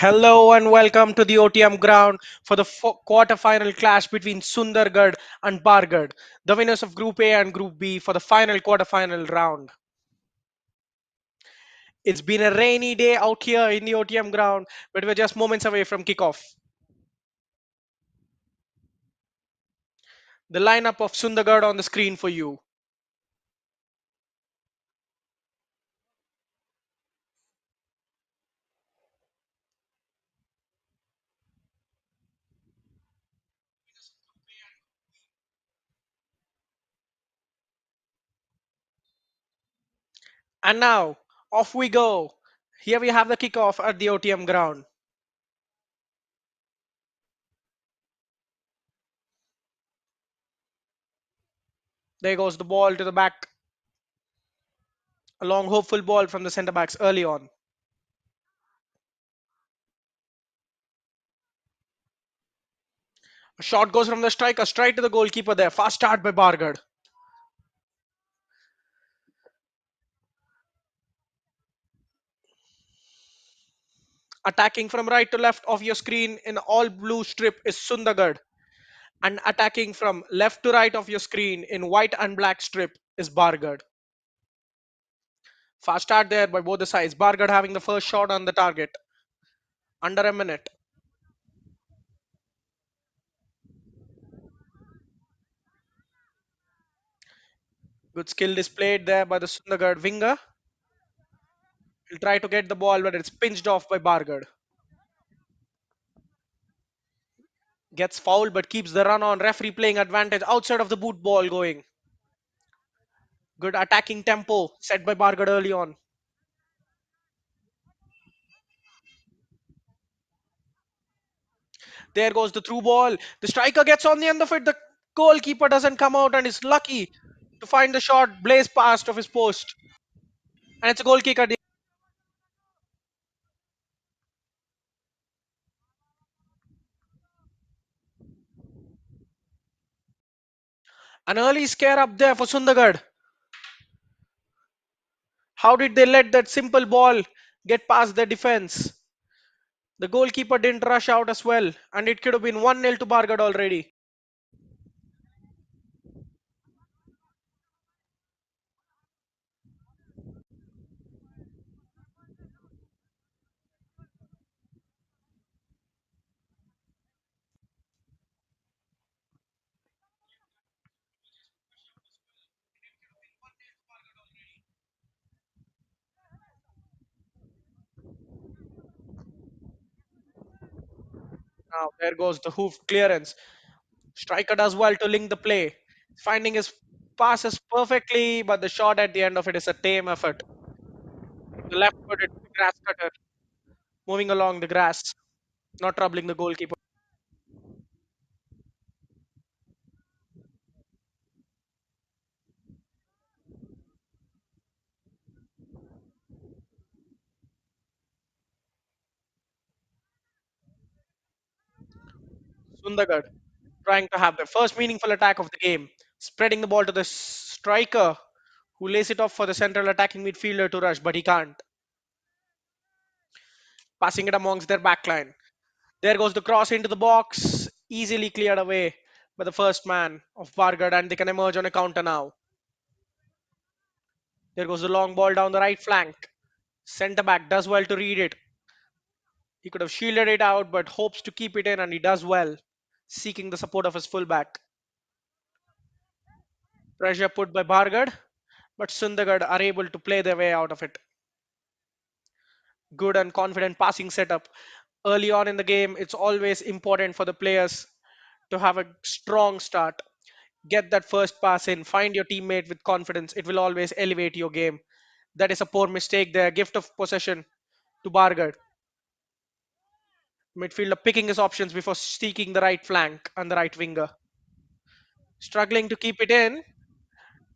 Hello and welcome to the OTM ground for the quarter-final clash between Sundargarh and Bargarh, the winners of Group A and Group B for the final quarter-final round. It's been a rainy day out here in the OTM ground, but we're just moments away from kickoff. The lineup of Sundargarh on the screen for you. And now, off we go. Here we have the kickoff at the OTM ground. There goes the ball to the back. A long, hopeful ball from the centre backs early on. A shot goes from the striker straight to the goalkeeper there. Fast start by Bargarh. Attacking from right to left of your screen in all blue strip is Sundargarh. And attacking from left to right of your screen in white and black strip is Bargarh. Fast start there by both the sides. Bargarh having the first shot on the target. Under a minute. Good skill displayed there by the Sundargarh winger. He'll try to get the ball, but it's pinched off by Bargarh. Gets fouled, but keeps the run on. Referee playing advantage outside of the boot ball going. Good attacking tempo set by Bargarh early on. There goes the through ball. The striker gets on the end of it. The goalkeeper doesn't come out and is lucky to find the shot blaze past of his post. And it's a goal kick at the an early scare up there for Sundargarh. How did they let that simple ball get past the defense? The goalkeeper didn't rush out as well, and it could have been 1-0 to Bargarh already. Now there goes the hoof clearance. Striker does well to link the play, finding his passes perfectly, but the shot at the end of it is a tame effort. The left footed grass cutter moving along the grass, not troubling the goalkeeper. Sundargarh trying to have the first meaningful attack of the game, spreading the ball to the striker who lays it off for the central attacking midfielder to rush, but he can't. Passing it amongst their backline. There goes the cross into the box, easily cleared away by the first man of Bargarh, and they can emerge on a counter now. There goes the long ball down the right flank. Centre back does well to read it. He could have shielded it out, but hopes to keep it in, and he does well, seeking the support of his fullback. Pressure put by Bargarh, but Sundargarh are able to play their way out of it. Good and confident passing setup. Early on in the game, it's always important for the players to have a strong start. Get that first pass in, find your teammate with confidence. It will always elevate your game. That is a poor mistake there. Gift of possession to Bargarh. Midfielder picking his options before seeking the right flank and the right winger. Struggling to keep it in.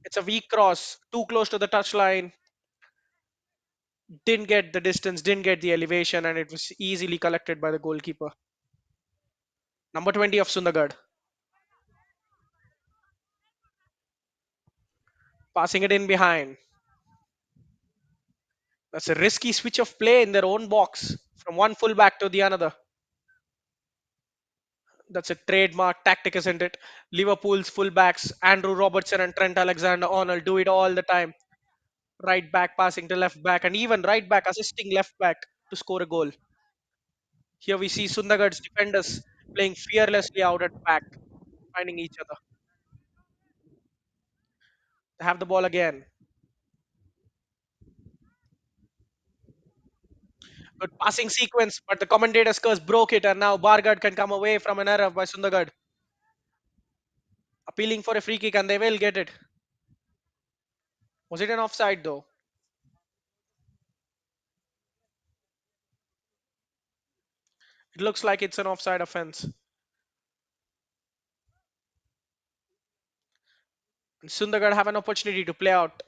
It's a weak cross, too close to the touchline. Didn't get the distance, didn't get the elevation, and it was easily collected by the goalkeeper. Number 20 of Sundargarh. Passing it in behind. That's a risky switch of play in their own box. from one fullback to the another. That's a trademark tactic, isn't it? Liverpool's fullbacks, Andrew Robertson and Trent Alexander-Arnold, do it all the time. Right back passing to left back, and even right back assisting left back to score a goal. Here we see Sundargarh's defenders playing fearlessly out at back, finding each other. They have the ball again. Good passing sequence, but the commentator's curse broke it, and now Bargarh can come away from an error by Sundargarh. Appealing for a free kick, and they will get it. Was it an offside though? It looks like it's an offside offense. And Sundargarh have an opportunity to play out.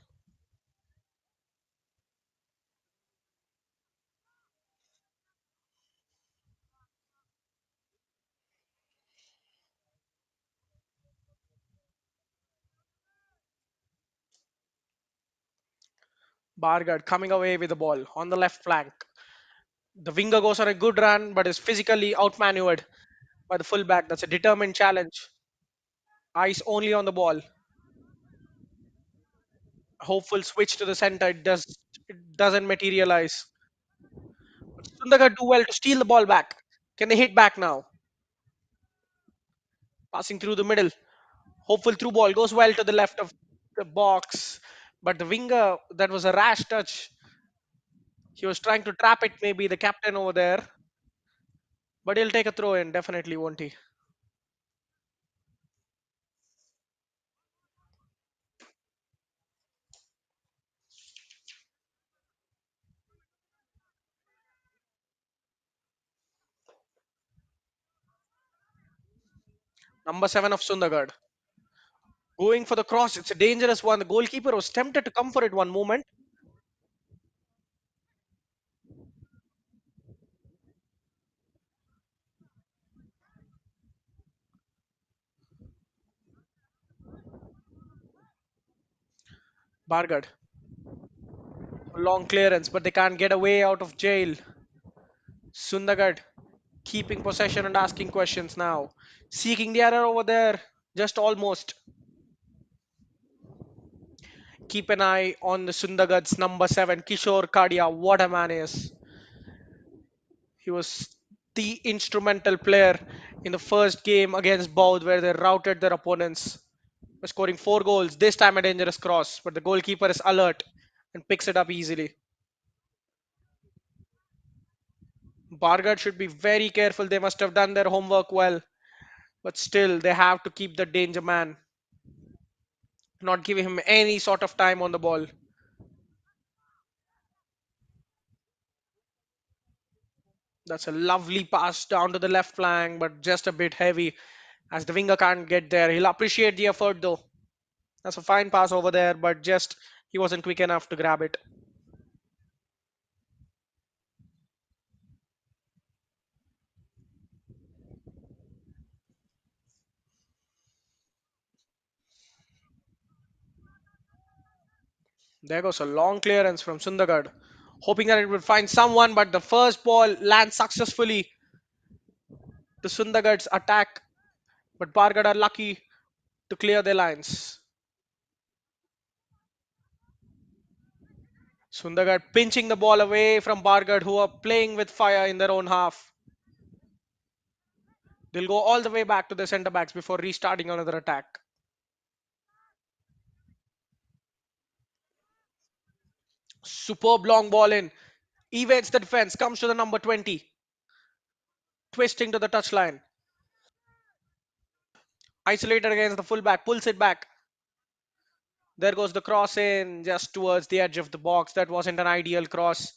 Bargarh coming away with the ball on the left flank. The winger goes on a good run, but is physically outmaneuvered by the fullback. That's a determined challenge. Eyes only on the ball. Hopeful switch to the center. It doesn't materialize. Sundagar do well to steal the ball back. Can they hit back now? Passing through the middle. Hopeful through ball goes well to the left of the box. But the winger, that was a rash touch. He was trying to trap it, maybe the captain over there. But he'll take a throw in, definitely, won't he? Number 7 of Sundargarh. Going for the cross. It's a dangerous one. The goalkeeper was tempted to come for it one moment. Bargarh. A long clearance, but they can't get away out of jail. Sundargarh keeping possession and asking questions now. Seeking the error over there. Just almost. Keep an eye on the Sundargarh's number 7, Kishore Kadia. What a man he is. He was the instrumental player in the first game against Baud where they routed their opponents by scoring 4 goals. This time a dangerous cross, but the goalkeeper is alert and picks it up easily. Bargarh should be very careful. They must have done their homework well, but still they have to keep the danger man, not giving him any sort of time on the ball. That's a lovely pass down to the left flank, but just a bit heavy as the winger can't get there. He'll appreciate the effort though. That's a fine pass over there, but just he wasn't quick enough to grab it. There goes a long clearance from Sundargarh, hoping that it would find someone, but the first ball lands successfully to Sundargarh's attack. But Bargarh are lucky to clear their lines. Sundargarh pinching the ball away from Bargarh, who are playing with fire in their own half. They'll go all the way back to the centre backs before restarting another attack. Superb long ball in. Evades the defense, comes to the number 20, twisting to the touchline. Isolated against the fullback, pulls it back. There goes the cross in just towards the edge of the box. That wasn't an ideal cross.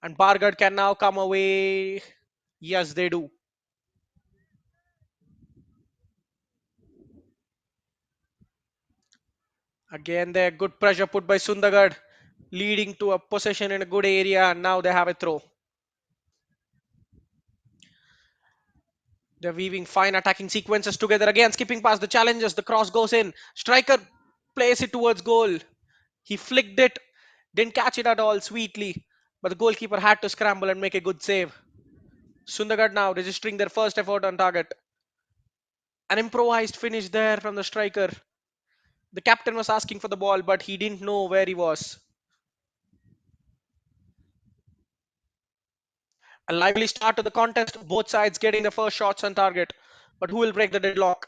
And Bargarh can now come away. Yes, they do. Again, there good pressure put by Sundargarh, leading to a possession in a good area. And now they have a throw. They're weaving fine attacking sequences together. Again, skipping past the challenges. The cross goes in. Striker plays it towards goal. He flicked it, didn't catch it at all sweetly. But the goalkeeper had to scramble and make a good save. Sundargarh now registering their first effort on target. An improvised finish there from the striker. The captain was asking for the ball, but he didn't know where he was. A lively start to the contest, both sides getting the first shots on target. But who will break the deadlock?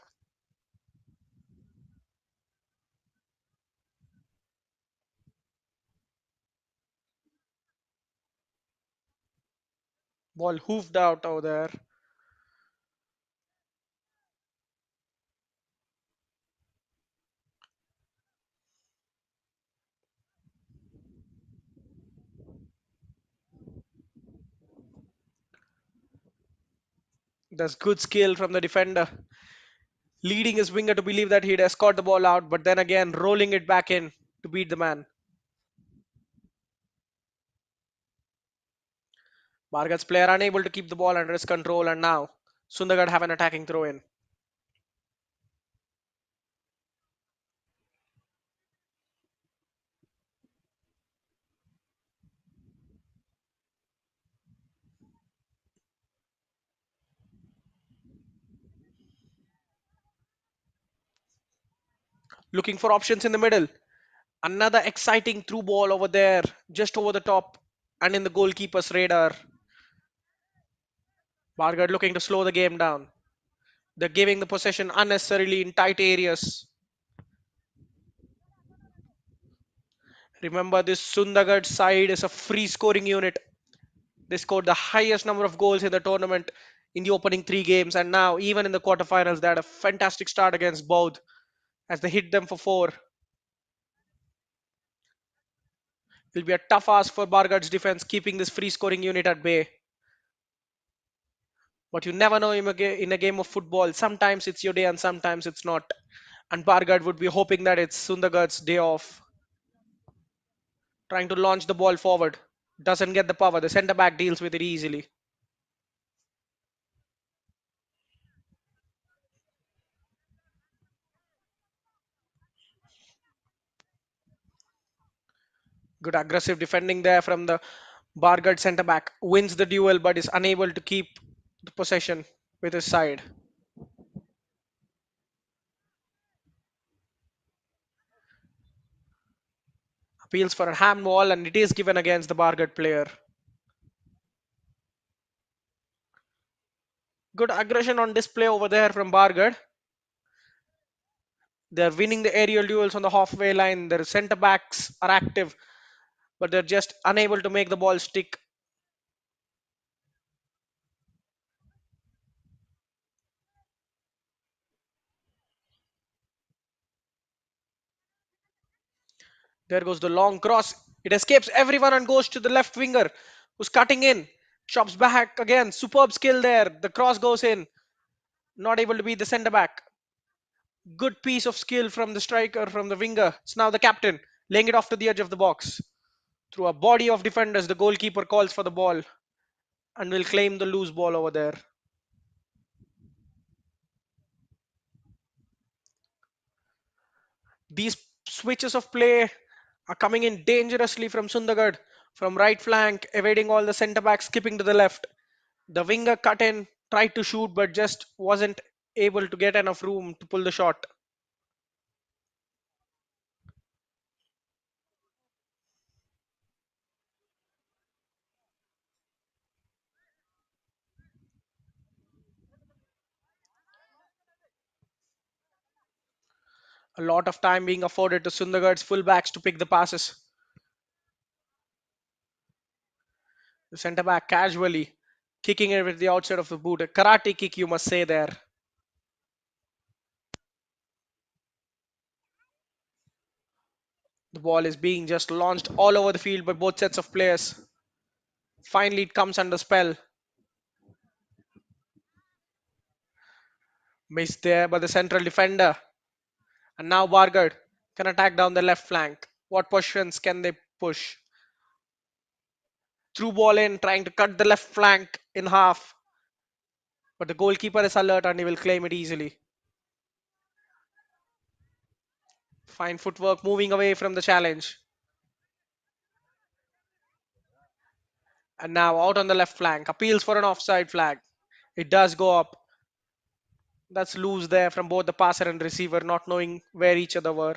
Ball hoofed out over there. There's good skill from the defender, leading his winger to believe that he'd escort the ball out, but then again rolling it back in to beat the man. Bargarh's player unable to keep the ball under his control, and now Sundargarh have an attacking throw in. Looking for options in the middle. Another exciting through ball over there, just over the top and in the goalkeeper's radar. Bargarh looking to slow the game down. They're giving the possession unnecessarily in tight areas. Remember, this Sundargarh side is a free scoring unit. They scored the highest number of goals in the tournament in the opening three games, and now, even in the quarterfinals, they had a fantastic start against both as they hit them for four. It'll be a tough ask for Bargarh's defense keeping this free scoring unit at bay. But you never know in a game of football. Sometimes it's your day and sometimes it's not. And Bargarh would be hoping that it's Sundargarh's day off. Trying to launch the ball forward. Doesn't get the power. The centre back deals with it easily. Good aggressive defending there from the Bargarh centre back. Wins the duel but is unable to keep the possession with his side. Appeals for a hand ball and it is given against the Bargarh player. Good aggression on display over there from Bargarh. They're winning the aerial duels on the halfway line. Their centre backs are active, but they're just unable to make the ball stick. There goes the long cross. It escapes everyone and goes to the left winger who's cutting in. Chops back again. Superb skill there. The cross goes in. Not able to beat the centre back. Good piece of skill from the striker, from the winger. It's now the captain laying it off to the edge of the box. Through a body of defenders, the goalkeeper calls for the ball and will claim the loose ball over there. These switches of play are coming in dangerously from Sundargarh. From right flank, evading all the centre backs, skipping to the left. The winger cut in, tried to shoot, but just wasn't able to get enough room to pull the shot. A lot of time being afforded to Sundargarh's fullbacks to pick the passes. The centre back casually kicking it with the outside of the boot. A karate kick, you must say there. The ball is being just launched all over the field by both sets of players. Finally, it comes under spell. Missed there by the central defender. And now Bargarh can attack down the left flank. What positions can they push? Through ball in, trying to cut the left flank in half. But the goalkeeper is alert and he will claim it easily. Fine footwork moving away from the challenge. And now out on the left flank, appeals for an offside flag. It does go up. That's loose there from both the passer and receiver, not knowing where each other were.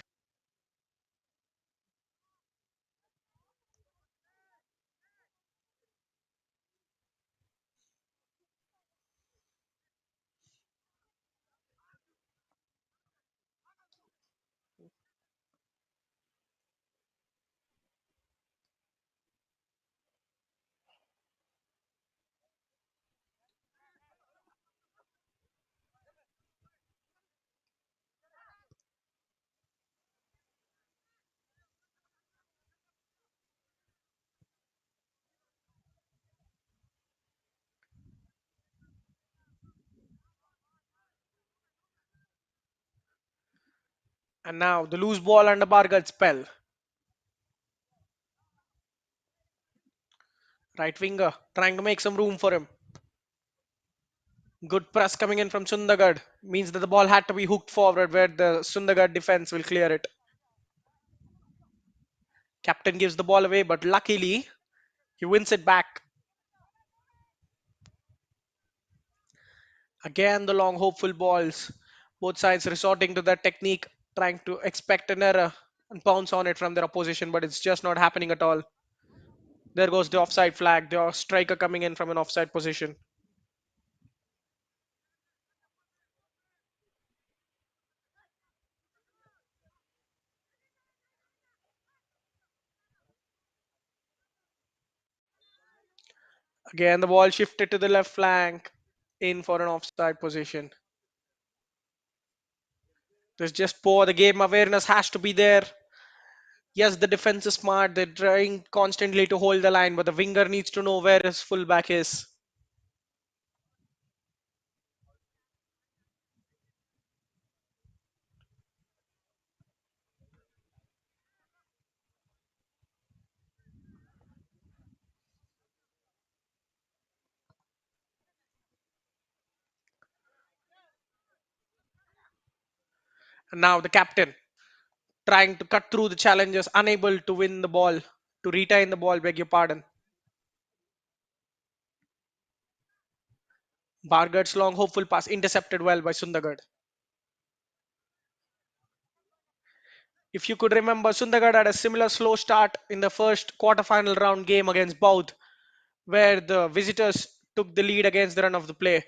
And now the loose ball under Bargarh's spell. Right winger trying to make some room for him. Good press coming in from Sundargarh means that the ball had to be hooked forward where the Sundargarh defense will clear it. Captain gives the ball away, but luckily he wins it back. Again, the long, hopeful balls. Both sides resorting to that technique, trying to expect an error and pounce on it from their opposition, but it's just not happening at all. There goes the offside flag, the striker coming in from an offside position. Again, the ball shifted to the left flank, in for an offside position. There's just poor. The game awareness has to be there. Yes, the defense is smart. They're trying constantly to hold the line, but the winger needs to know where his fullback is. And now the captain trying to cut through the challenges, unable to win the ball, to retain the ball, beg your pardon. Bargarh's long hopeful pass intercepted well by Sundargarh. If you could remember, Sundargarh had a similar slow start in the first quarterfinal round game against Boud, where the visitors took the lead against the run of the play.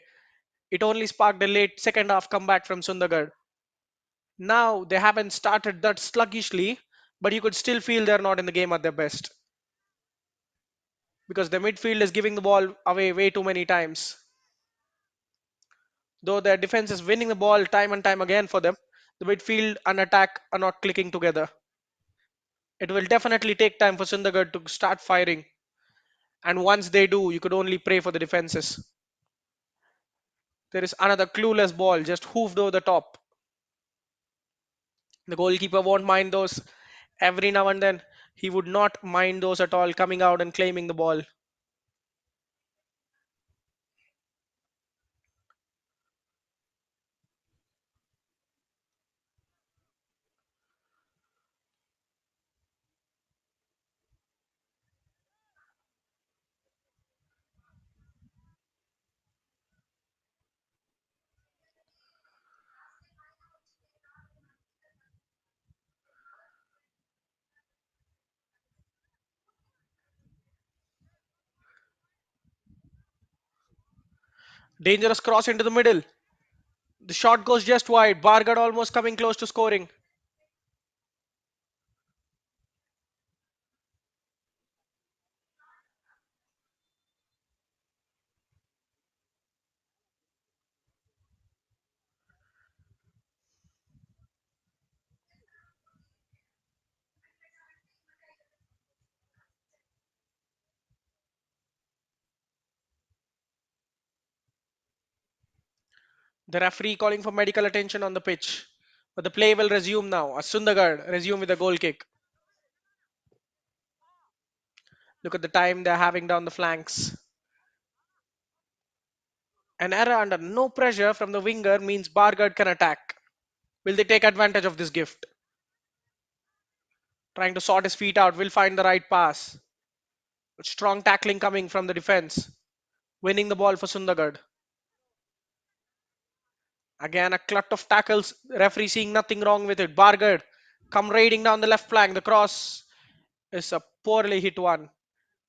It only sparked a late second half comeback from Sundargarh. Now they haven't started that sluggishly, but you could still feel they're not in the game at their best because the midfield is giving the ball away way too many times. Though their defense is winning the ball time and time again for them, the midfield and attack are not clicking together. It will definitely take time for Sundargarh to start firing, and once they do, you could only pray for the defenses. There is another clueless ball just hoofed over the top. The goalkeeper won't mind those. Every now and then, he would not mind those at all coming out and claiming the ball. Dangerous cross into the middle. The shot goes just wide. Bargarh almost coming close to scoring. The referee calling for medical attention on the pitch. But the play will resume now as Sundargarh resume with a goal kick. Look at the time they're having down the flanks. An error under no pressure from the winger means Bargarh can attack. Will they take advantage of this gift? Trying to sort his feet out, will find the right pass. Strong tackling coming from the defense, winning the ball for Sundargarh. Again, a clut of tackles. Referee seeing nothing wrong with it. Bargarh come raiding down the left flank. The cross is a poorly hit one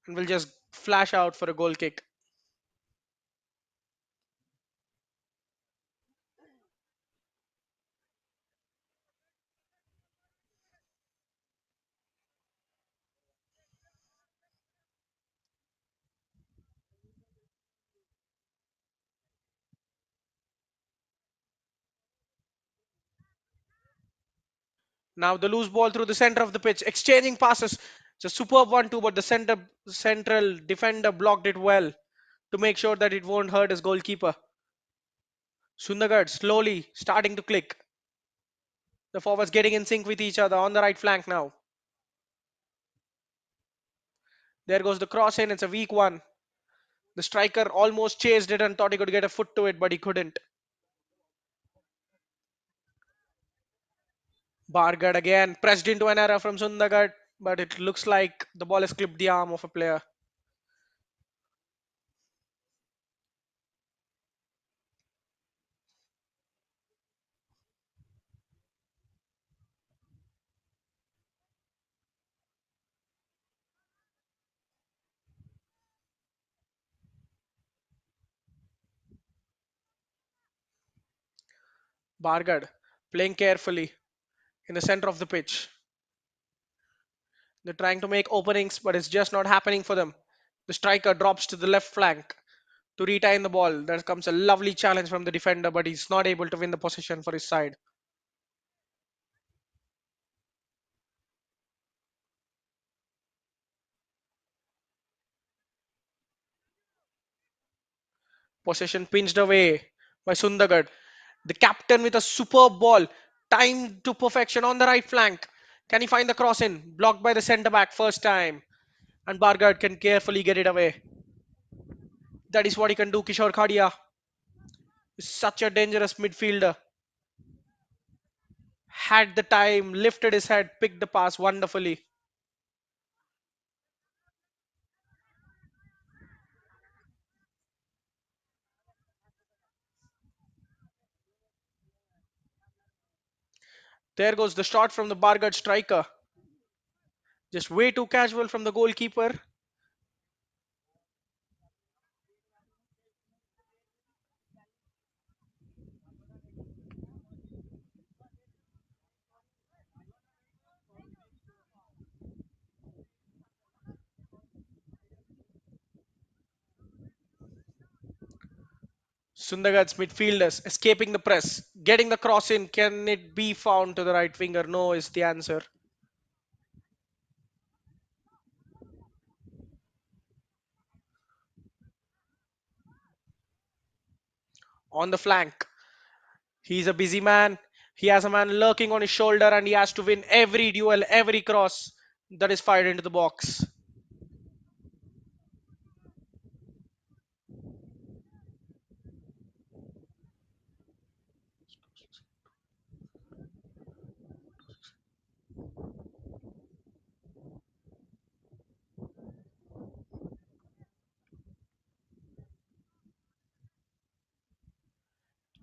and will just flash out for a goal kick. Now the loose ball through the center of the pitch, exchanging passes. It's a superb one too, but the central defender blocked it well to make sure that it won't hurt his goalkeeper. Sundargarh slowly starting to click. The forwards getting in sync with each other on the right flank now. There goes the cross in. It's a weak one. The striker almost chased it and thought he could get a foot to it, but he couldn't. Bargarh again pressed into an error from Sundargarh, but it looks like the ball has clipped the arm of a player. Bargarh playing carefully in the center of the pitch. They're trying to make openings, but it's just not happening for them. The striker drops to the left flank to retain the ball. There comes a lovely challenge from the defender, but he's not able to win the possession for his side. Possession pinched away by Sundargarh. The captain with a superb ball, timed to perfection on the right flank. Can he find the cross in? Blocked by the centre back first time. And Bargarh can carefully get it away. That is what he can do. Kishore Khadia is such a dangerous midfielder. Had the time, lifted his head, picked the pass wonderfully. There goes the shot from the Bargarh striker. Just way too casual from the goalkeeper. Sundagarh's midfielders escaping the press, getting the cross in. Can it be found to the right winger? No, is the answer. On the flank, he's a busy man. He has a man lurking on his shoulder and he has to win every duel, every cross that is fired into the box.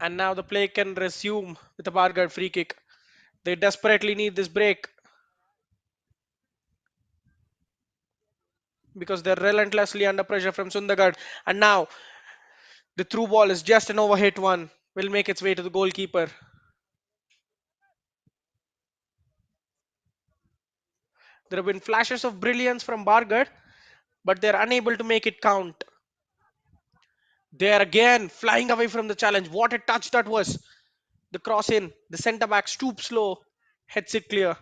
And now the play can resume with a Bargard free kick. They desperately need this break because they're relentlessly under pressure from Sundargarh. And now the through ball is just an overhit one. Will make its way to the goalkeeper. There have been flashes of brilliance from Bargard, but they're unable to make it count. They're again flying away from the challenge. What a touch that was. The cross in. The centre back stoops low, heads it clear.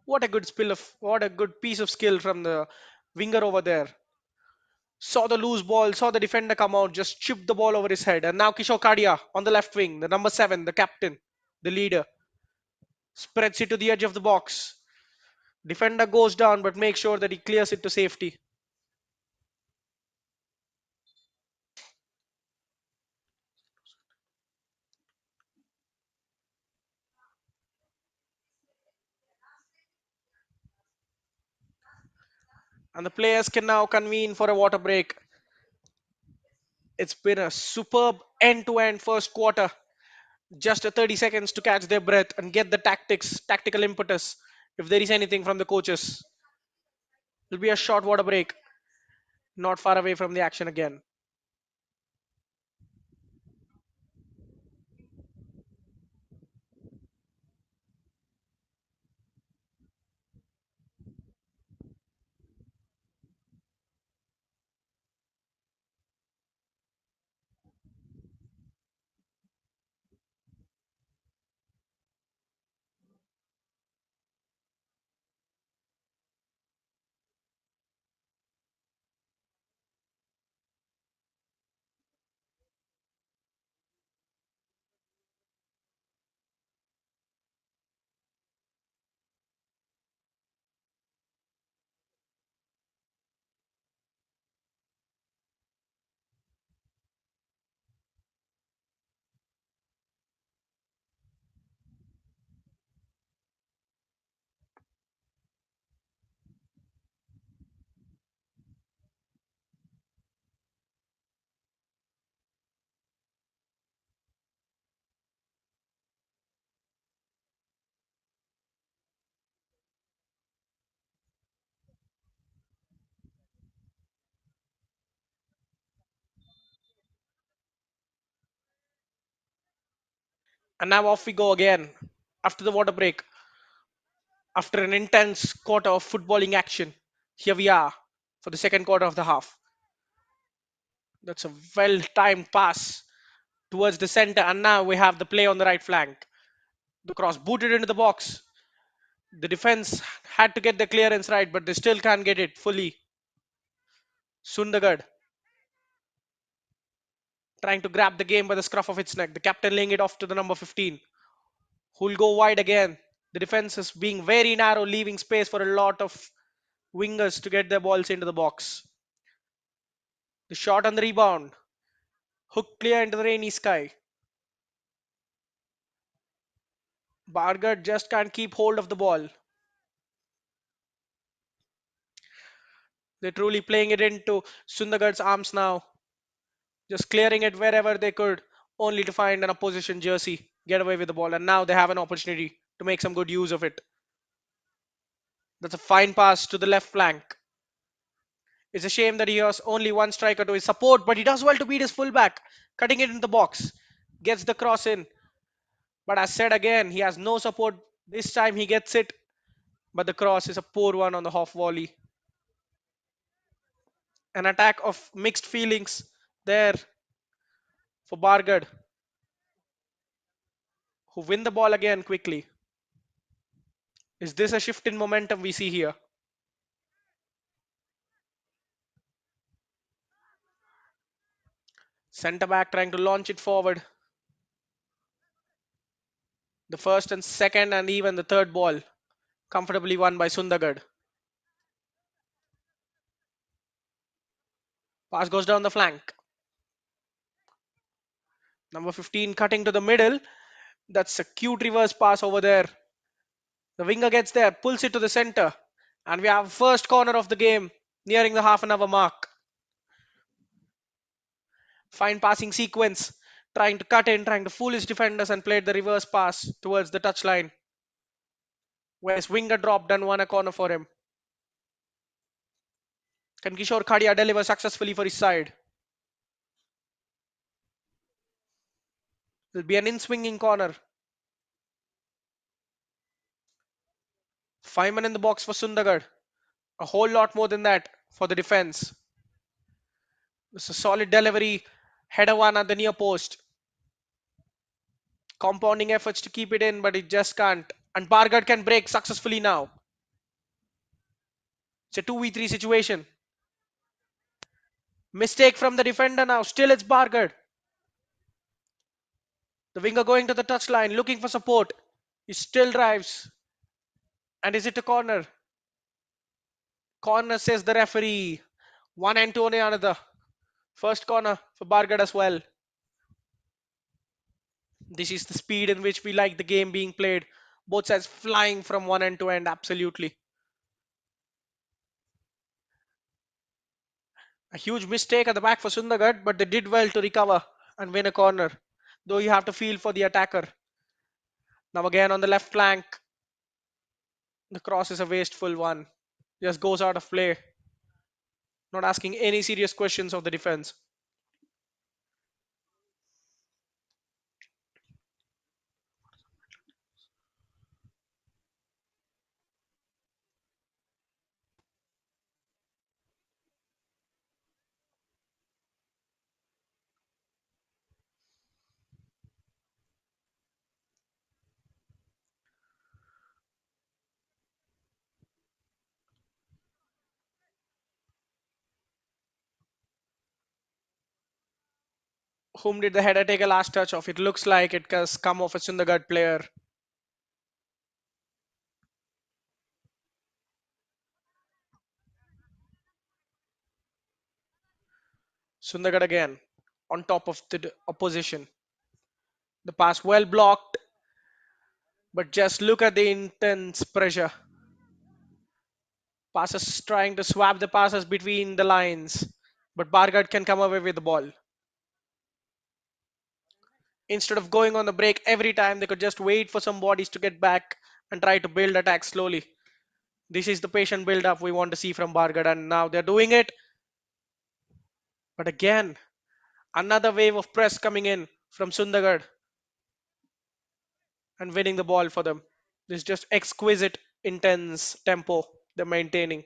What a good piece of skill from the winger over there. Saw the loose ball, saw the defender come out, just chipped the ball over his head. And now Kishore Kadia on the left wing, the number 7, the captain, the leader, spreads it to the edge of the box. Defender goes down, but makes sure that he clears it to safety. And the players can now convene for a water break. It's been a superb end to end first quarter. Just a 30 seconds to catch their breath and get the tactical impetus if there is anything from the coaches. It'll be a short water break, not far away from the action again. And now off we go again after the water break. After an intense quarter of footballing action, here we are for the second quarter of the half. That's a well timed pass towards the center, and now we have the play on the right flank. The cross booted into the box. The defense had to get the clearance right, but they still can't get it fully. Sundargarh trying to grab the game by the scruff of its neck. The captain laying it off to the number 15, who'll go wide again. The defense is being very narrow, leaving space for a lot of wingers to get their balls into the box. The shot on the rebound, hook clear into the rainy sky. Bargarh just can't keep hold of the ball. They're truly playing it into Sundargarh's arms now, just clearing it wherever they could, only to find an opposition jersey get away with the ball. And now they have an opportunity to make some good use of it. That's a fine pass to the left flank. It's a shame that he has only one striker to his support, but he does well to beat his fullback, cutting it in the box. Gets the cross in. But as said again, he has no support. This time he gets it, but the cross is a poor one on the half volley. An attack of mixed feelings there for Bargarh, who win the ball again quickly. Is this a shift in momentum we see here? Centre back trying to launch it forward. The first and second and even the third ball comfortably won by Sundargarh. Pass goes down the flank. Number 15 cutting to the middle. That's a cute reverse pass over there. The winger gets there, pulls it to the center, and we have first corner of the game nearing the half an hour mark. Fine passing sequence, trying to cut in, trying to fool his defenders, and played the reverse pass towards the touchline, where his winger dropped and won a corner for him. Can Kishore Khadia deliver successfully for his side? It'll be an in-swinging corner. 5 men in the box for Sundargarh. A whole lot more than that for the defense. It's a solid delivery. Header one at the near post. Compounding efforts to keep it in, but it just can't. And Bargarh can break successfully now. It's a 2v3 situation. Mistake from the defender now. Still it's Bargarh. The winger going to the touchline, looking for support. He still drives. And is it a corner? Corner, says the referee. One end to another. First corner for Bargarh as well. This is the speed in which we like the game being played. Both sides flying from one end to end, absolutely. A huge mistake at the back for Sundargarh, but they did well to recover and win a corner. Though you have to feel for the attacker. Now again on the left flank, the cross is a wasteful one. Just goes out of play, not asking any serious questions of the defense. Whom did the header take a last touch of? It looks like it has come off a Sundargarh player. Sundargarh again on top of the opposition. The pass well blocked, but just look at the intense pressure. Passes trying to swap the passes between the lines, but Bargarh can come away with the ball. Instead of going on the break every time, they could just wait for some bodies to get back and try to build attack slowly. This is the patient build up we want to see from Bargarh, and now they're doing it. But again, another wave of press coming in from Sundargarh and winning the ball for them. This just exquisite, intense tempo they're maintaining.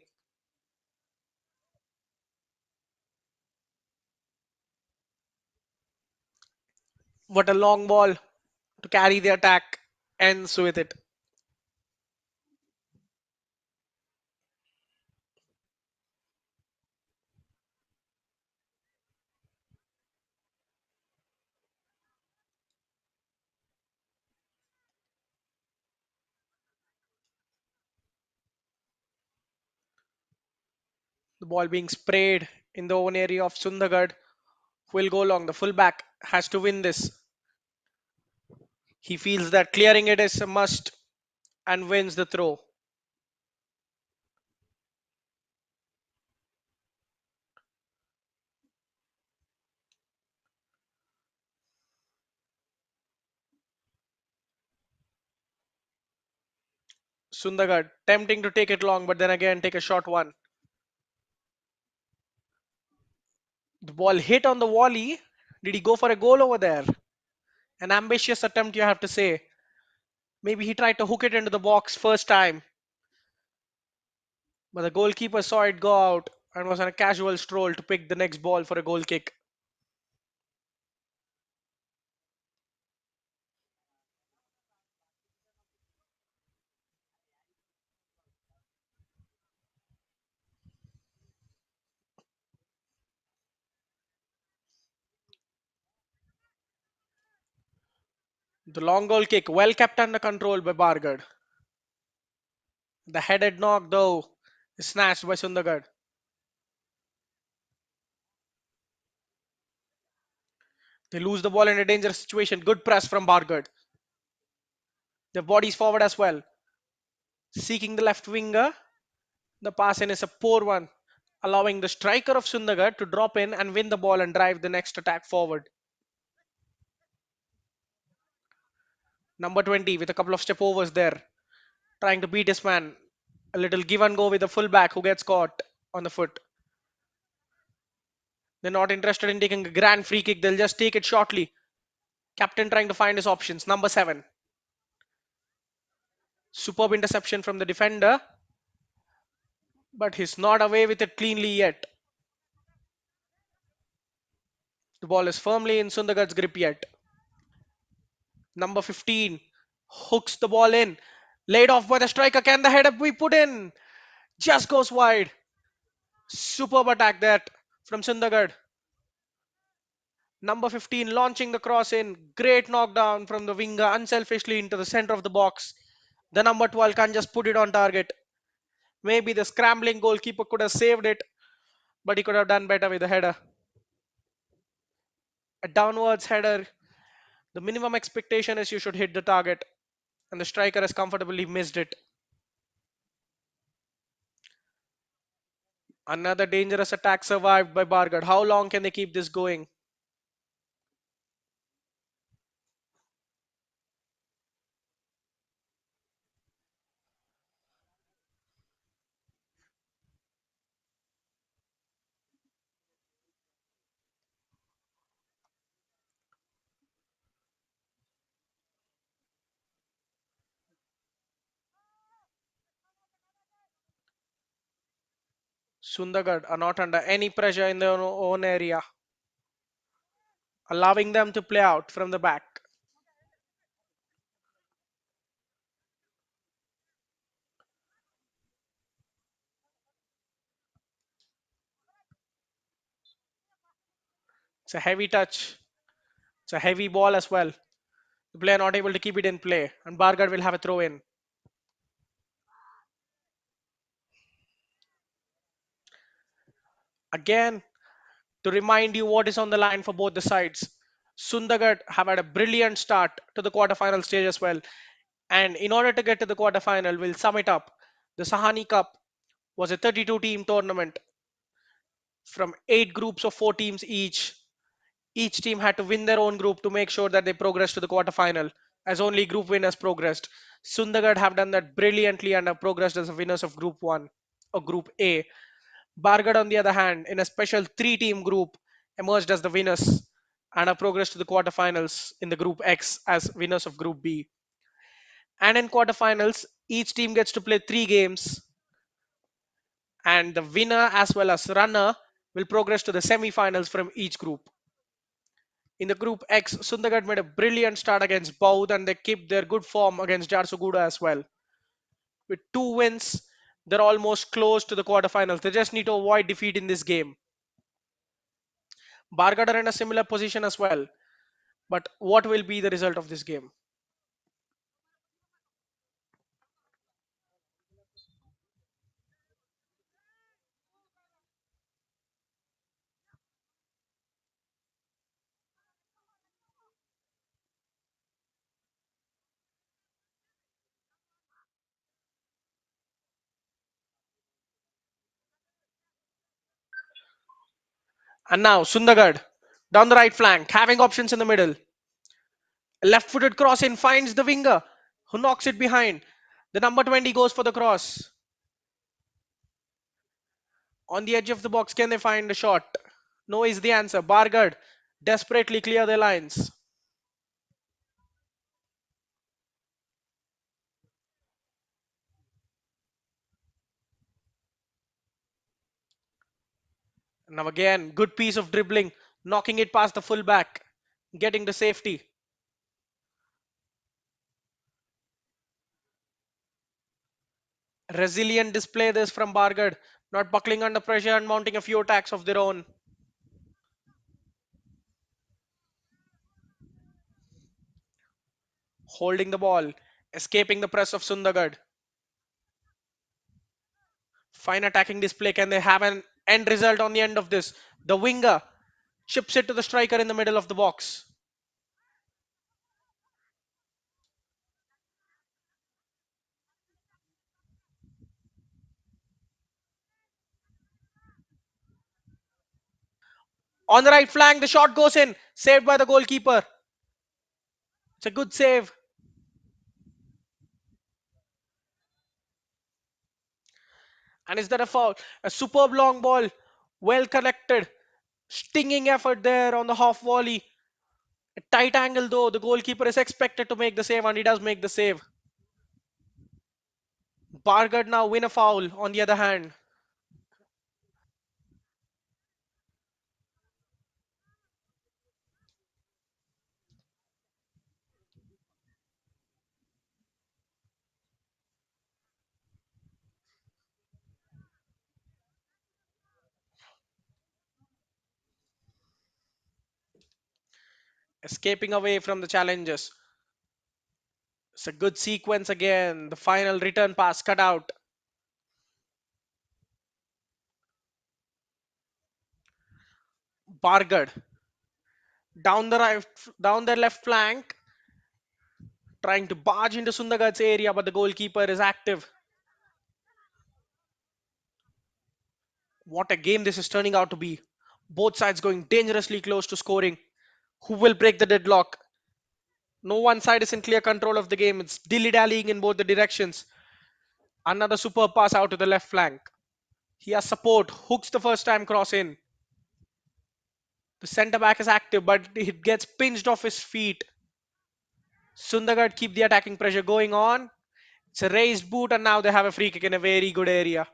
What a long ball to carry the attack ends with it. The ball being sprayed in the own area of Sundargarh will go long. The fullback has to win this. He feels that clearing it is a must and wins the throw. Sundargarh tempting to take it long, but then again take a short one. The ball hit on the volley. Did he go for a goal over there? An ambitious attempt, you have to say. Maybe he tried to hook it into the box first time, but the goalkeeper saw it go out and was on a casual stroll to pick the next ball for a goal kick. The long goal kick, well kept under control by Bargarh. The headed knock, though, is snatched by Sundargarh. They lose the ball in a dangerous situation. Good press from Bargarh. Their bodies forward as well. Seeking the left winger. The pass in is a poor one, allowing the striker of Sundargarh to drop in and win the ball and drive the next attack forward. Number 20 with a couple of step overs there, trying to beat his man. A little give and go with the fullback who gets caught on the foot. They're not interested in taking a grand free kick, they'll just take it shortly. Captain trying to find his options. Number 7. Superb interception from the defender, but he's not away with it cleanly yet. The ball is firmly in Sundargarh's grip yet. Number 15 hooks the ball in. Laid off by the striker. Can the header be put in? Just goes wide. Superb attack that from Sundargarh. Number 15 launching the cross in. Great knockdown from the winger unselfishly into the center of the box. The number 12 can just put it on target. Maybe the scrambling goalkeeper could have saved it, but he could have done better with the header. A downwards header. The minimum expectation is you should hit the target, and the striker has comfortably missed it. Another dangerous attack survived by Bargarh. How long can they keep this going? Sundargarh are not under any pressure in their own area, allowing them to play out from the back. It's a heavy touch. It's a heavy ball as well. The player not able to keep it in play, and Bargarh will have a throw in. Again, to remind you what is on the line for both the sides. Sundargarh have had a brilliant start to the quarterfinal stage as well. And in order to get to the quarterfinal, we'll sum it up. The Sahani Cup was a 32 team tournament from 8 groups of 4 teams each. Each team had to win their own group to make sure that they progress to the quarterfinal, as only group winners progressed. Sundargarh have done that brilliantly and have progressed as the winners of Group 1 or Group A. Bargarh, on the other hand, in a special 3 team group, emerged as the winners and have progressed to the quarterfinals in the Group X as winners of Group B. And in quarterfinals, each team gets to play 3 games, and the winner as well as runner will progress to the semi-finals from each group. In the Group X, Sundargarh made a brilliant start against Baud and they kept their good form against Jarsuguda as well. With 2 wins, they're almost close to the quarterfinals. They just need to avoid defeat in this game. Bargad are in a similar position as well. But what will be the result of this game? And now Sundargarh down the right flank, having options in the middle. A left-footed cross in finds the winger who knocks it behind. The number 20 goes for the cross. On the edge of the box, can they find a shot? No is the answer. Bargard desperately clear their lines. Now again, good piece of dribbling, knocking it past the fullback, getting the safety. Resilient display this from Bargard, not buckling under pressure and mounting a few attacks of their own. Holding the ball, escaping the press of Sundargarh. Fine attacking display. Can they have an end result on the end of this? The winger chips it to the striker in the middle of the box. On the right flank, the shot goes in, saved by the goalkeeper. It's a good save. And is that a foul? A superb long ball, well connected, stinging effort there on the half volley. A tight angle though, the goalkeeper is expected to make the save and he does make the save. Bargard now win a foul on the other hand. Escaping away from the challenges. It's a good sequence again. The final return pass cut out. Bargard down the right, down their left flank, trying to barge into Sundagad's area, but the goalkeeper is active. What a game this is turning out to be. Both sides going dangerously close to scoring. Who will break the deadlock? No one side is in clear control of the game. It's dilly-dallying in both the directions. Another super pass out to the left flank. He has support. Hooks the first time cross in. The centre back is active, but it gets pinched off his feet. Sundargarh keep the attacking pressure going on. It's a raised boot, and now they have a free kick in a very good area.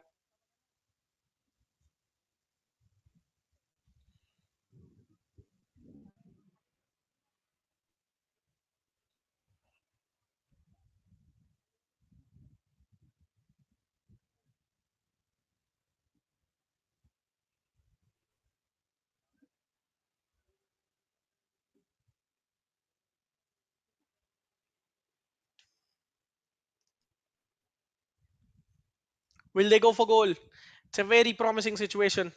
Will they go for goal? It's a very promising situation.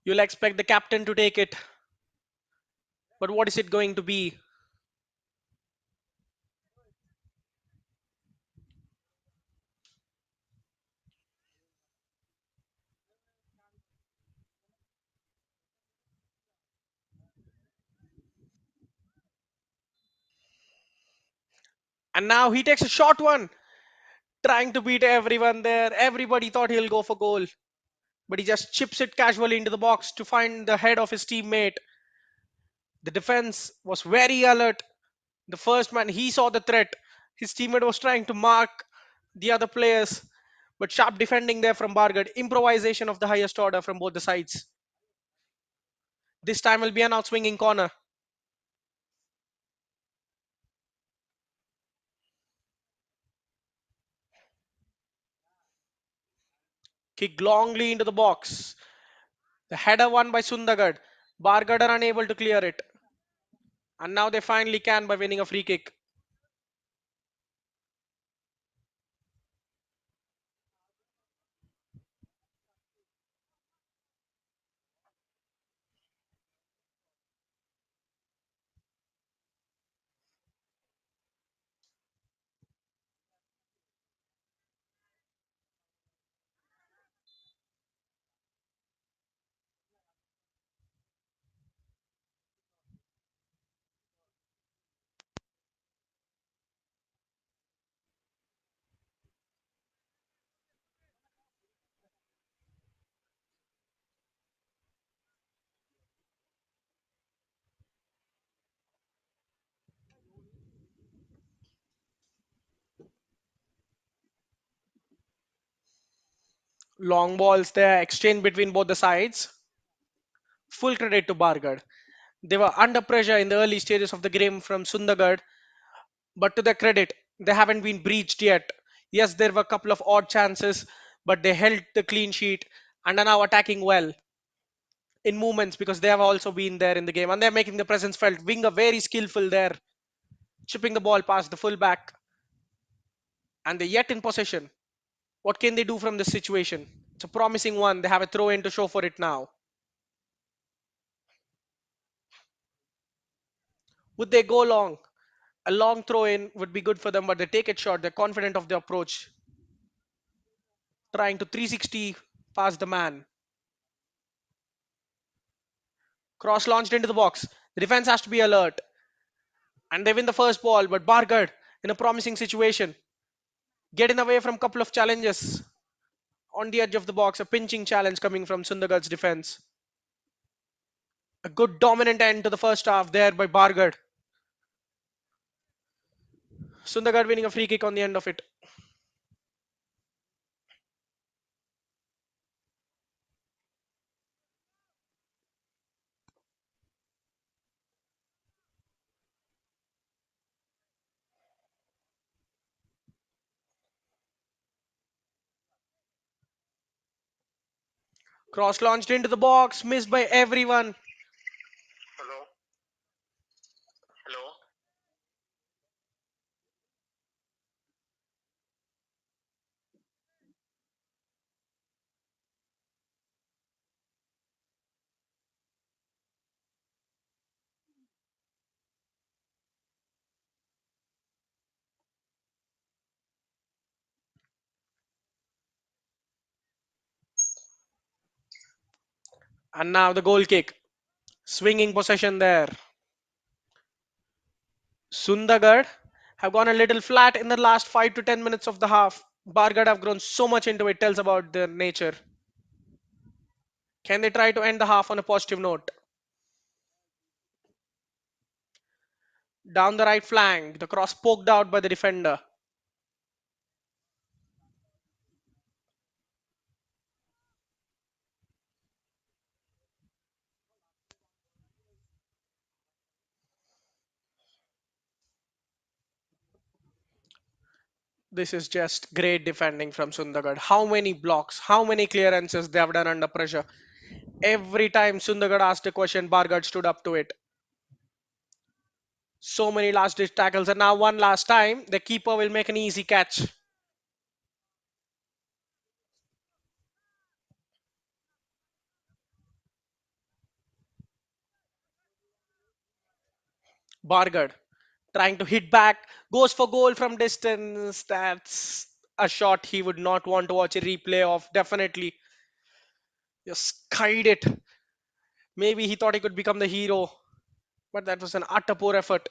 You'll expect the captain to take it, but what is it going to be? And now he takes a short one, trying to beat everyone there. Everybody thought he'll go for goal, but he just chips it casually into the box to find the head of his teammate. The defense was very alert. The first man, he saw the threat. His teammate was trying to mark the other players, but sharp defending there from Bargarh. Improvisation of the highest order from both the sides. This time will be an outswinging corner. Kick longly into the box. The header won by Sundargarh. Bargarh are unable to clear it. And now they finally can by winning a free kick. Long balls there, exchange between both the sides. Full credit to Bargarh. They were under pressure in the early stages of the game from Sundargarh, but to their credit, they haven't been breached yet. Yes, there were a couple of odd chances, but they held the clean sheet and are now attacking well in movements because they have also been there in the game and they're making the presence felt. Winger very skillful there, chipping the ball past the fullback, and they're yet in possession. What can they do from this situation? It's a promising one. They have a throw in to show for it now. Would they go long? A long throw in would be good for them, but they take it short. They're confident of the approach, trying to 360 past the man. Cross launched into the box. The defense has to be alert, and they win the first ball. But Bargarh in a promising situation, getting away from a couple of challenges on the edge of the box. A pinching challenge coming from Sundargarh's defense. A good dominant end to the first half there by Bargarh. Sundargarh winning a free kick on the end of it. Cross launched into the box, missed by everyone. Hello, hello. And now the goal kick. Swinging possession there. Sundargarh have gone a little flat in the last 5 to 10 minutes of the half. Bargarh have grown so much into it, tells about their nature. Can they try to end the half on a positive note? Down the right flank, the cross poked out by the defender. This is just great defending from Sundargarh. How many blocks, how many clearances they have done under pressure. Every time Sundargarh asked a question, Bargarh stood up to it. So many last ditch tackles, and now one last time, the keeper will make an easy catch. Bargarh trying to hit back, goes for goal from distance. That's a shot he would not want to watch a replay of. Definitely, just skied it. Maybe he thought he could become the hero, but that was an utter poor effort.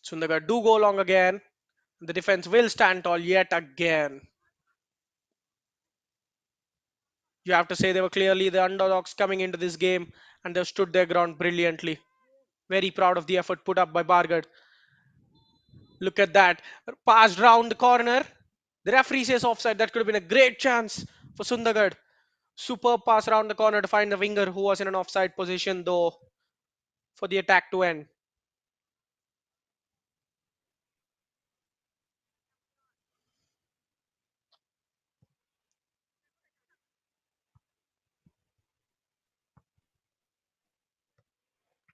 Sundagar do go long again. The defense will stand tall yet again. You have to say they were clearly the underdogs coming into this game, and they stood their ground brilliantly. Very proud of the effort put up by Bargard. Look at that. Passed round the corner. The referee says offside. That could have been a great chance for Sundargarh. Superb pass around the corner to find the winger who was in an offside position, though, for the attack to end.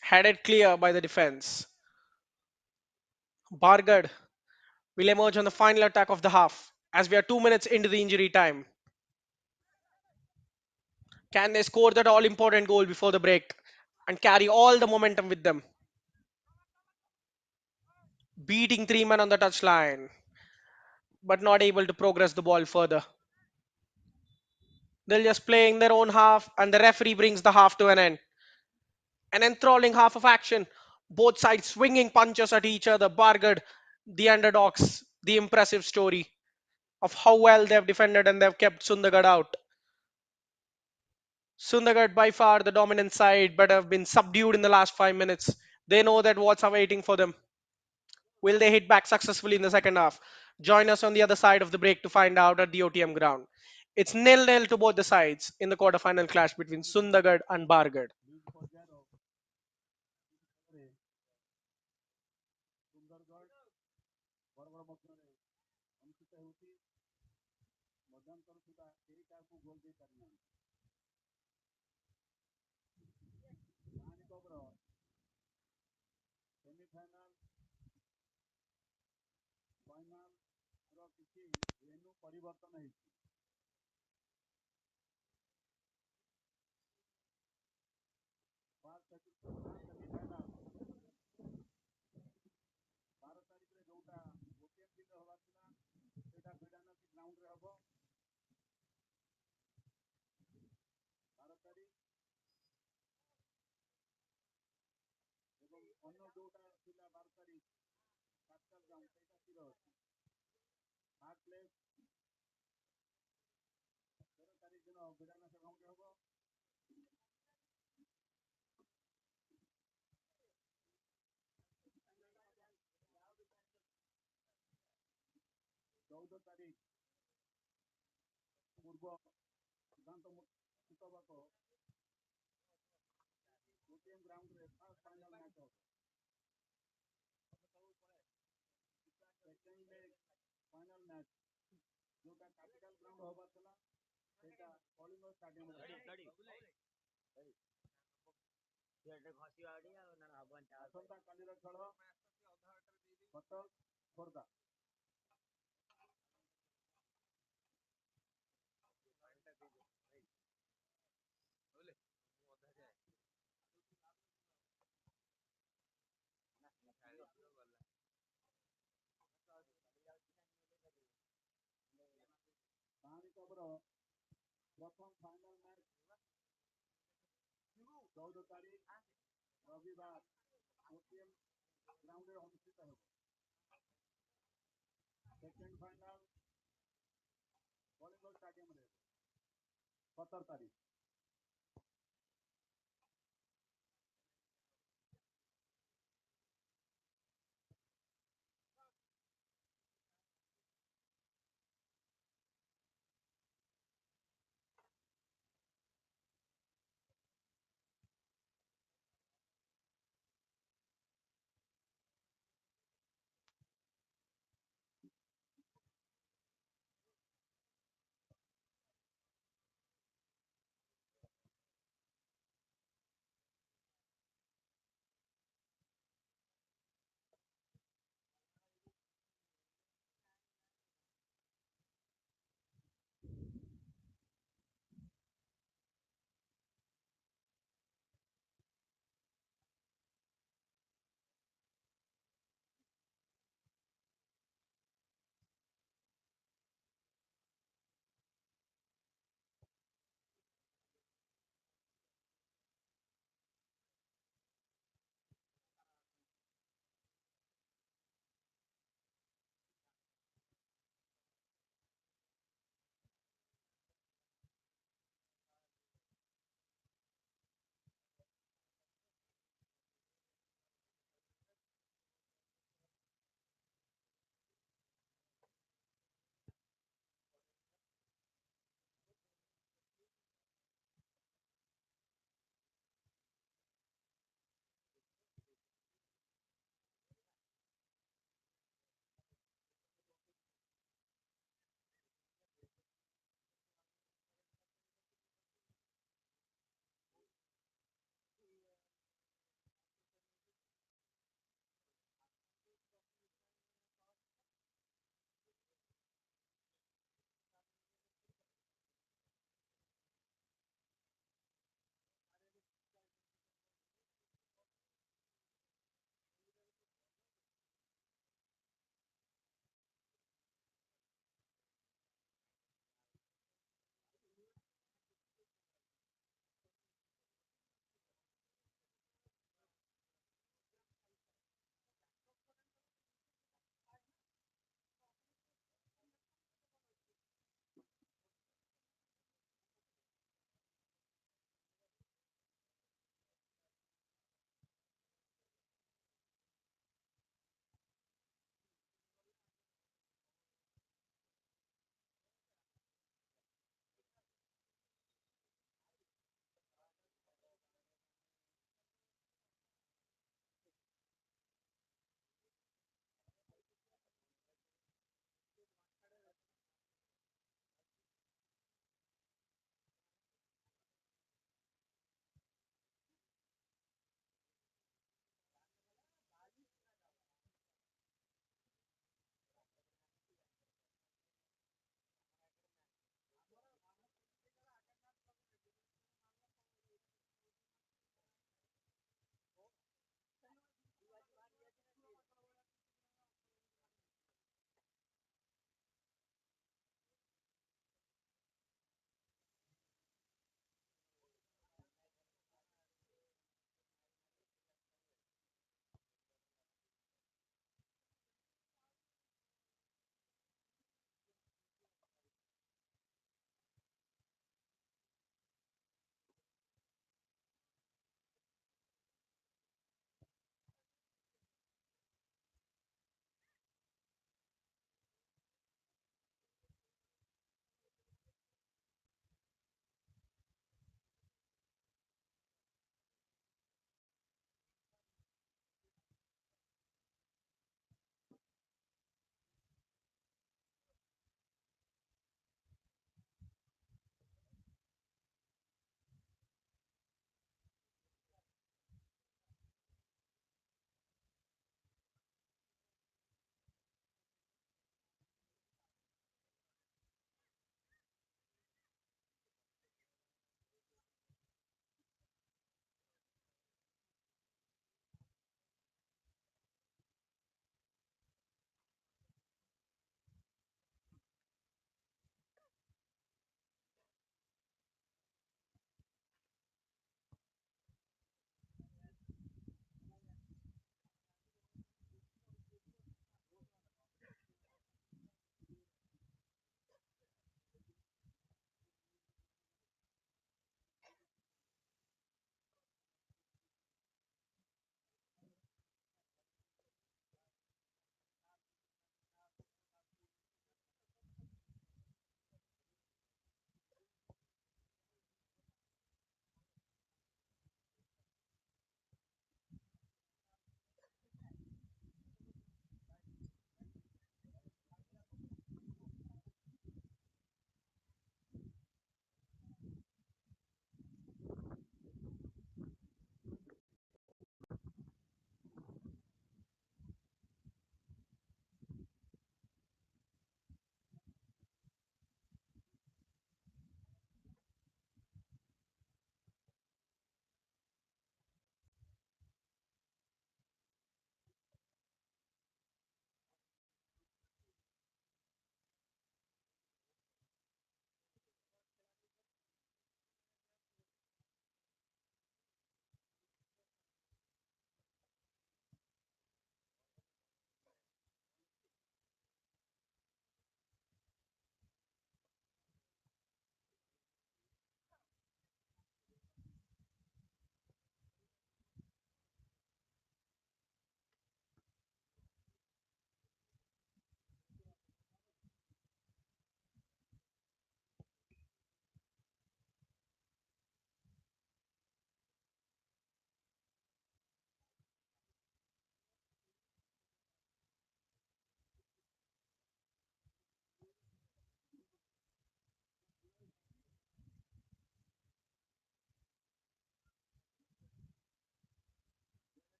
Headed clear by the defense. Bargard will emerge on the final attack of the half as we are 2 minutes into the injury time. Can they score that all important goal before the break and carry all the momentum with them? Beating three men on the touchline, but not able to progress the ball further. They're just playing their own half, and the referee brings the half to an end. An enthralling half of action. Both sides swinging punches at each other. Bargard, the underdogs, the impressive story of how well they've defended and they've kept Sundargarh out. Sundargarh by far the dominant side, but have been subdued in the last 5 minutes. They know that what's awaiting for them. Will they hit back successfully in the second half? Join us on the other side of the break to find out at the OTM ground. It's nil-nil to both the sides in the quarterfinal clash between Sundargarh and Bargarh.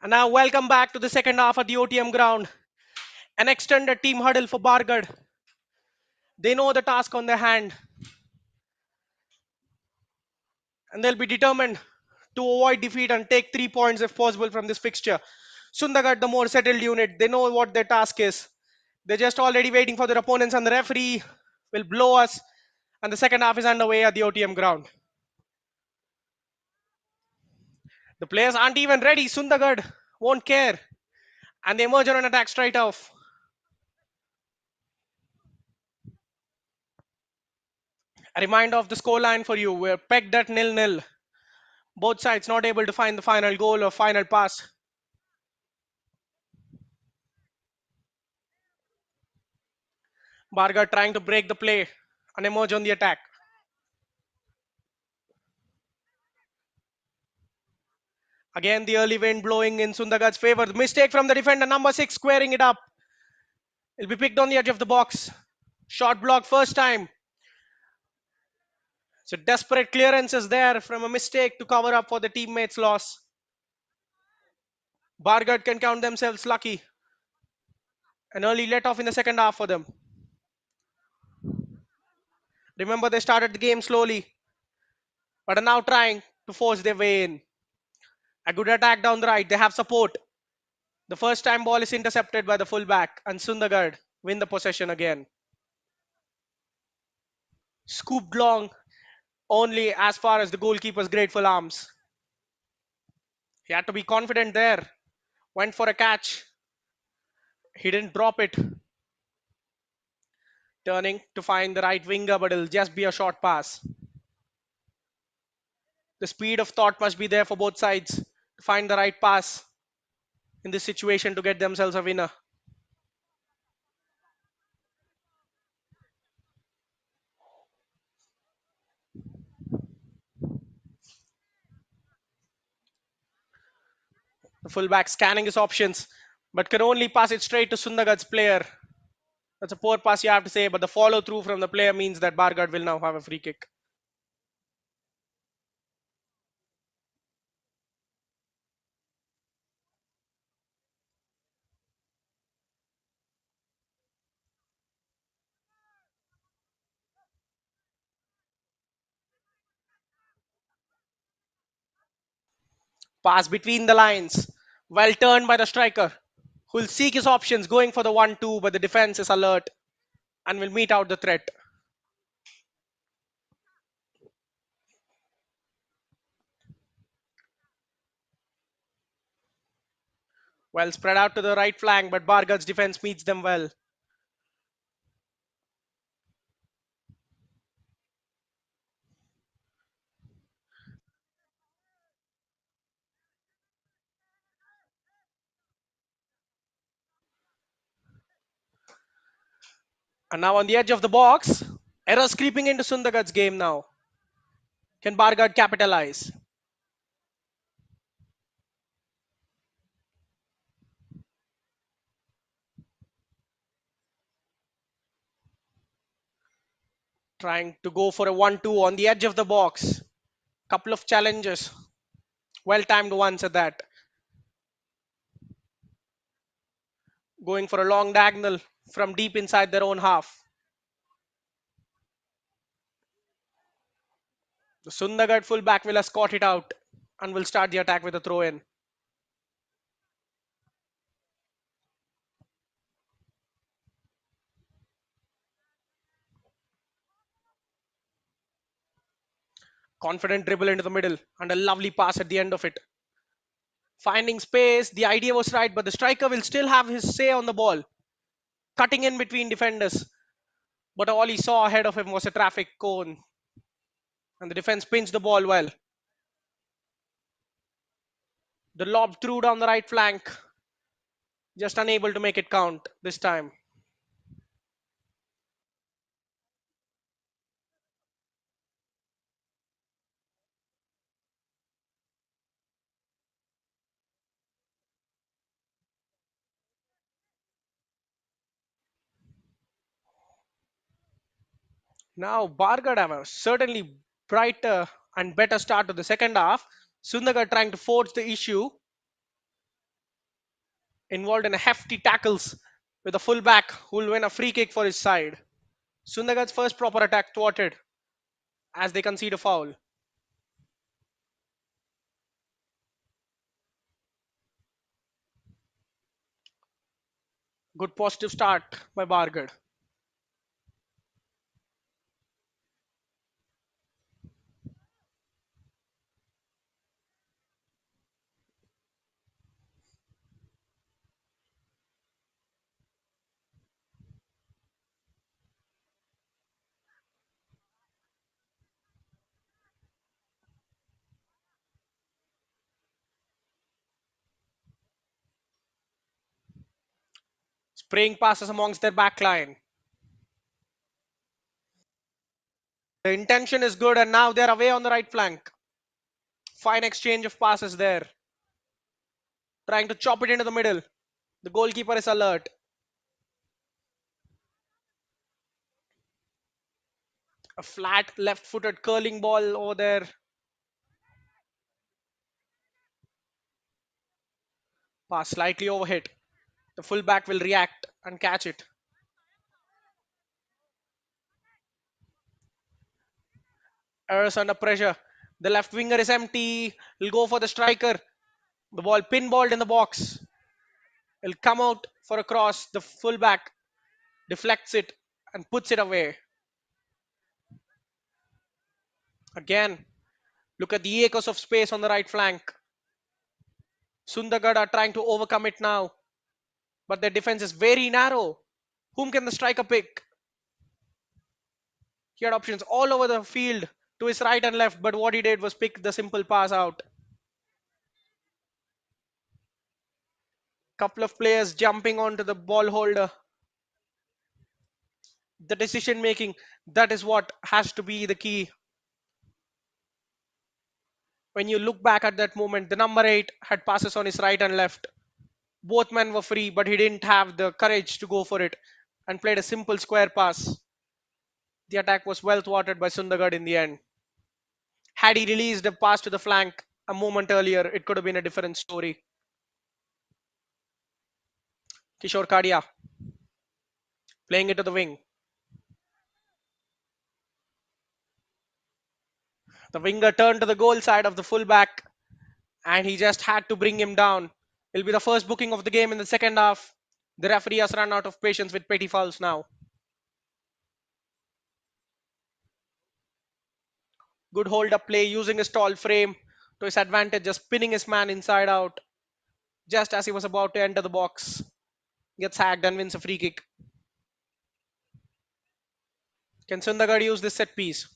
And now, welcome back to the second half at the OTM ground. An extended team huddle for Bargarh. They know the task on their hand and they'll be determined to avoid defeat and take 3 points if possible from this fixture. Sundargarh, the more settled unit, they know what their task is. They're just already waiting for their opponents, and the referee will blow us. And the second half is underway at the OTM ground. The players aren't even ready. Sundargarh won't care, and they emerge on an attack straight off. A reminder of the scoreline for you. We're pegged at nil-nil. Both sides not able to find the final goal or final pass. Bargarh trying to break the play and emerge on the attack. Again, the early wind blowing in Sundargarh's favor. The mistake from the defender, number 6, squaring it up. It'll be picked on the edge of the box. Shot block first time. So desperate clearance is there from a mistake to cover up for the teammates' loss. Bargarh can count themselves lucky. An early let off in the second half for them. Remember, they started the game slowly, but are now trying to force their way in. A good attack down the right. They have support. The first time ball is intercepted by the fullback, and Sundargarh win the possession again. Scooped long only as far as the goalkeeper's grateful arms. He had to be confident there. Went for a catch. He didn't drop it. Turning to find the right winger, but it'll just be a short pass. The speed of thought must be there for both sides to find the right pass in this situation to get themselves a winner. The fullback scanning his options, but can only pass it straight to Sundargarh's player. That's a poor pass, you have to say, but the follow through from the player means that Bargarh will now have a free kick. Pass between the lines. Well turned by the striker, who will seek his options, going for the 1-2, but the defense is alert and will meet out the threat. Well spread out to the right flank, but Bargarh's defense meets them well. And now on the edge of the box, errors creeping into Sundargarh's game now. Can Bargarh capitalize? Trying to go for a 1-2 on the edge of the box. Couple of challenges. Well timed ones at that. Going for a long diagonal from deep inside their own half. The Sundargarh fullback will escort it out and will start the attack with a throw in. Confident dribble into the middle and a lovely pass at the end of it. Finding space, the idea was right, but the striker will still have his say on the ball. Cutting in between defenders. But all he saw ahead of him was a traffic cone. And the defense pinched the ball well. The lob through down the right flank. Just unable to make it count this time. Now, Bargarh have a certainly brighter and better start to the second half. Sundargarh trying to force the issue. involved in hefty tackles with a fullback who will win a free kick for his side. Sundargarh's first proper attack thwarted as they concede a foul. Good positive start by Bargarh. Spraying passes amongst their backline. The intention is good, and now they're away on the right flank. Fine exchange of passes there. Trying to chop it into the middle. The goalkeeper is alert. A flat left footed curling ball over there. Pass slightly overhit. The fullback will react and catch it. Errors under pressure. The left winger is empty. He'll go for the striker. The ball pinballed in the box. He'll come out for a cross. The fullback deflects it and puts it away. Again, look at the acres of space on the right flank. Sundargarh are trying to overcome it now, but their defense is very narrow. Whom can the striker pick? He had options all over the field to his right and left, but what he did was pick the simple pass out. Couple of players jumping onto the ball holder. The decision making, that is what has to be the key. When you look back at that moment, the number 8 had passes on his right and left. Both men were free, but he didn't have the courage to go for it and played a simple square pass. The attack was well thwarted by Sundargarh in the end. Had he released a pass to the flank a moment earlier, it could have been a different story. Kishore Kadia playing it to the wing. The winger turned to the goal side of the fullback and he just had to bring him down. It'll be the first booking of the game in the second half. The referee has run out of patience with petty fouls now. Good hold up play using his tall frame to his advantage, just spinning his man inside out just as he was about to enter the box. Gets hacked and wins a free kick. Can Sundargarh use this set piece?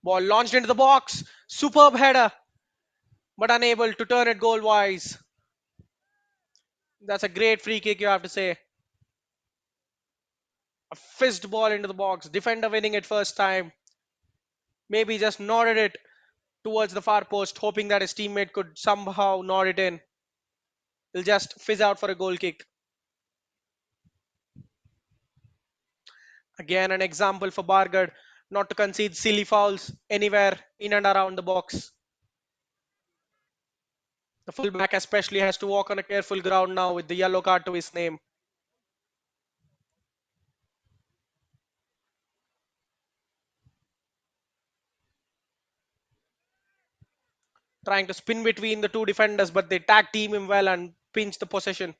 Ball launched into the box. Superb header, but unable to turn it goal wise. That's a great free kick, you have to say. A fist ball into the box. Defender winning it first time. Maybe just nodded it towards the far post, hoping that his teammate could somehow nod it in. He'll just fizz out for a goal kick. Again, an example for Bargarh not to concede silly fouls anywhere in and around the box. The fullback especially has to walk on a careful ground now with the yellow card to his name. Trying to spin between the two defenders, but they tag team him well and pinch the possession.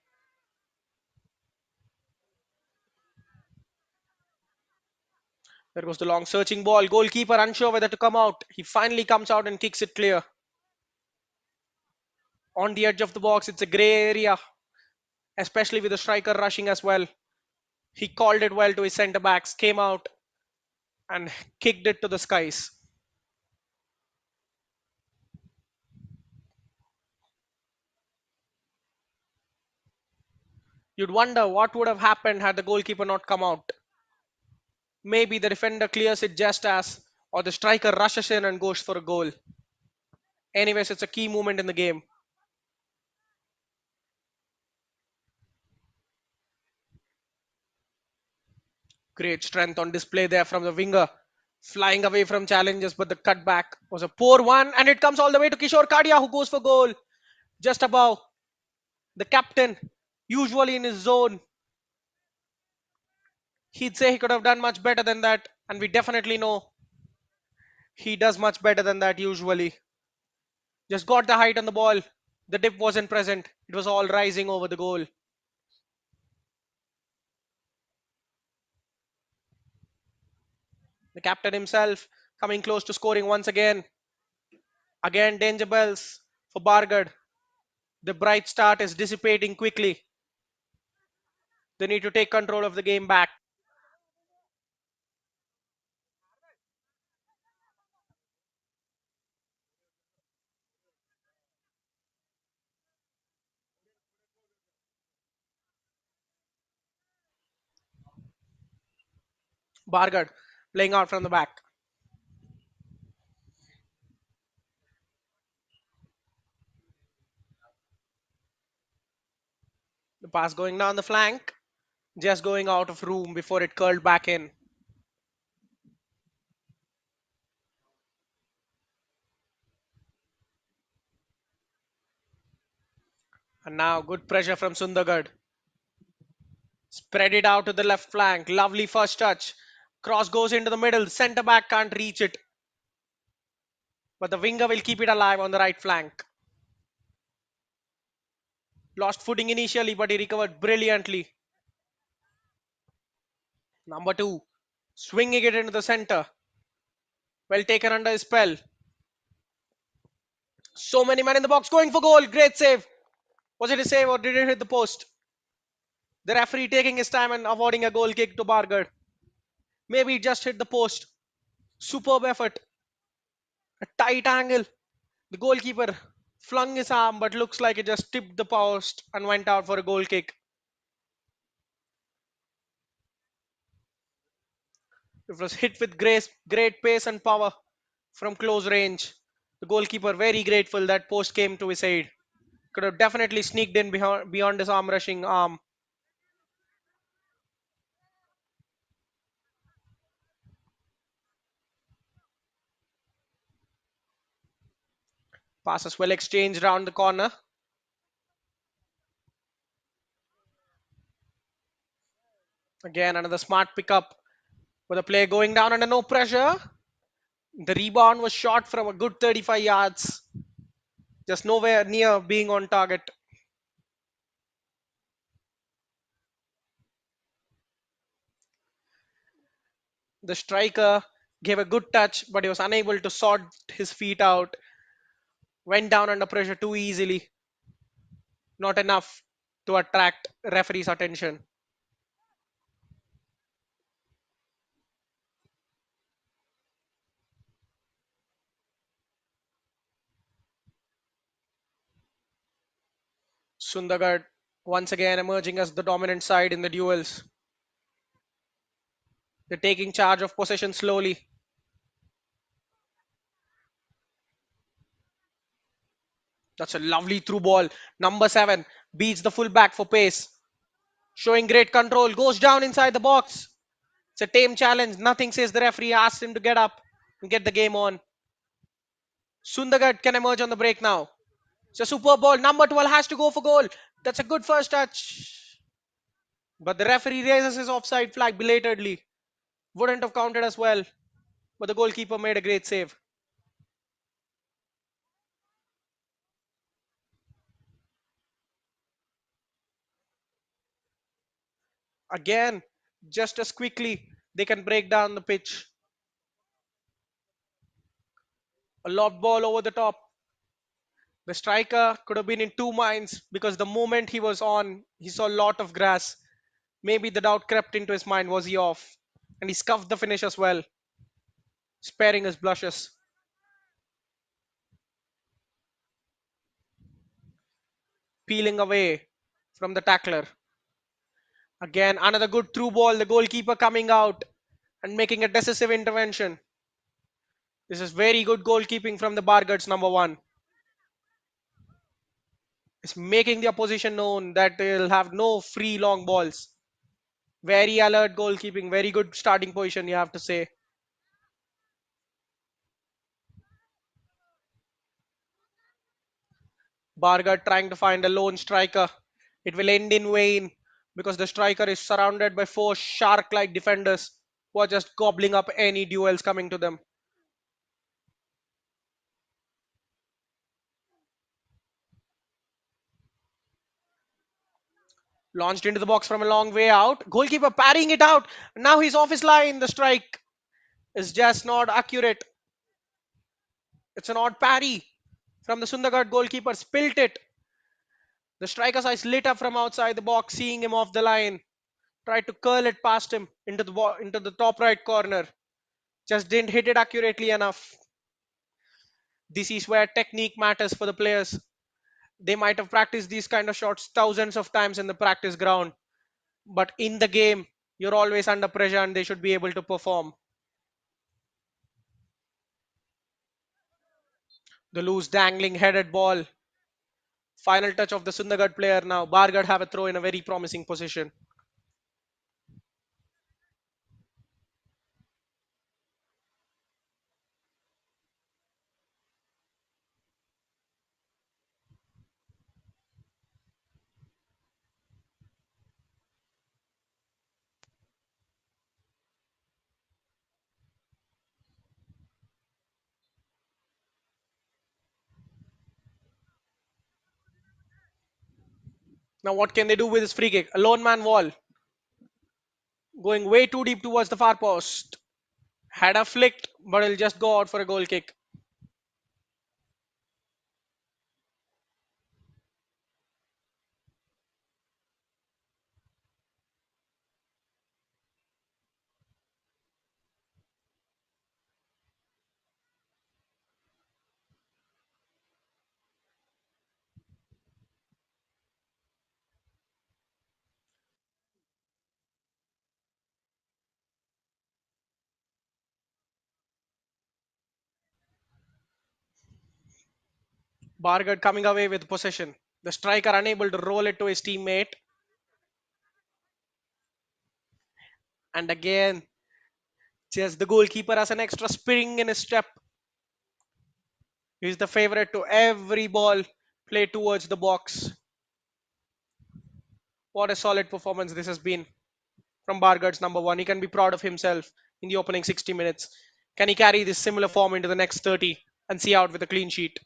There goes the long searching ball. Goalkeeper unsure whether to come out. He finally comes out and kicks it clear. On the edge of the box, it's a grey area, especially with the striker rushing as well. He called it well to his centre backs, came out and kicked it to the skies. You'd wonder what would have happened had the goalkeeper not come out. Maybe the defender clears it just as, or the striker rushes in and goes for a goal. Anyways, it's a key moment in the game. Great strength on display there from the winger. Flying away from challenges, but the cutback was a poor one, and it comes all the way to Kishore Kadia, who goes for goal just above. The captain, usually in his zone, he'd say he could have done much better than that, and we definitely know he does much better than that usually. Just got the height on the ball. The dip wasn't present. It was all rising over the goal. The captain himself coming close to scoring once again. Again, danger bells for Bargarh. The bright start is dissipating quickly. They need to take control of the game back. Bargarh playing out from the back. The pass going down the flank, just going out of room before it curled back in. And now good pressure from Sundargarh. Spread it out to the left flank. Lovely first touch. Cross goes into the middle. Centre back can't reach it. But the winger will keep it alive on the right flank. Lost footing initially, but he recovered brilliantly. Number two, swinging it into the center. Well taken under his spell. So many men in the box going for goal. Great save. Was it a save or did it hit the post? The referee taking his time and awarding a goal kick to Bargarh. Maybe it just hit the post. Superb effort. A tight angle. The goalkeeper flung his arm, but looks like it just tipped the post and went out for a goal kick. It was hit with great pace and power from close range. The goalkeeper very grateful that post came to his aid. Could have definitely sneaked in beyond his arm rushing arm. Passes well exchanged round the corner. Again, another smart pickup with the play going down under no pressure. The rebound was shot from a good 35 yards, just nowhere near being on target. The striker gave a good touch, but he was unable to sort his feet out. Went down under pressure too easily. Not enough to attract referee's attention. Sundargarh once again emerging as the dominant side in the duels. They're taking charge of possession slowly. That's a lovely through ball. Number 7 beats the fullback for pace. Showing great control. Goes down inside the box. It's a tame challenge. Nothing says the referee asks him to get up and get the game on. Sundagat can emerge on the break now. It's a super ball. Number 12 has to go for goal. That's a good first touch. But the referee raises his offside flag belatedly. Wouldn't have counted as well. But the goalkeeper made a great save. Again, just as quickly, they can break down the pitch. A lob ball over the top. The striker could have been in two minds because the moment he was on, he saw a lot of grass. Maybe the doubt crept into his mind, was he off? And he scuffed the finish as well, sparing his blushes. Peeling away from the tackler. Again, another good through ball. The goalkeeper coming out and making a decisive intervention. This is very good goalkeeping from the Bargarh's number 1. It's making the opposition known that they'll have no free long balls. Very alert goalkeeping, very good starting position, you have to say. Bargarh trying to find a lone striker. It will end in vain because the striker is surrounded by four shark like defenders who are just gobbling up any duels coming to them. Launched into the box from a long way out. Goalkeeper parrying it out. Now he's off his line. The strike is just not accurate. It's an odd parry from the Sundargarh goalkeeper. Spilt it. The striker's eyes lit up from outside the box, seeing him off the line. Tried to curl it past him into the top right corner. Just didn't hit it accurately enough. This is where technique matters for the players. They might have practiced these kind of shots thousands of times in the practice ground, but in the game, you're always under pressure and they should be able to perform. The loose dangling headed ball. Final touch of the Sundargarh player now. Bargarh have a throw in a very promising position. Now, what can they do with this free kick? A lone man wall going way too deep towards the far post. Had a flicked, but he'll just go out for a goal kick. Bargard coming away with possession. The striker unable to roll it to his teammate. And again, just the goalkeeper has an extra spring in his step. He's the favorite to every ball played towards the box. What a solid performance this has been from Bargard's number one. He can be proud of himself in the opening 60 minutes. Can he carry this similar form into the next 30 and see out with a clean sheet?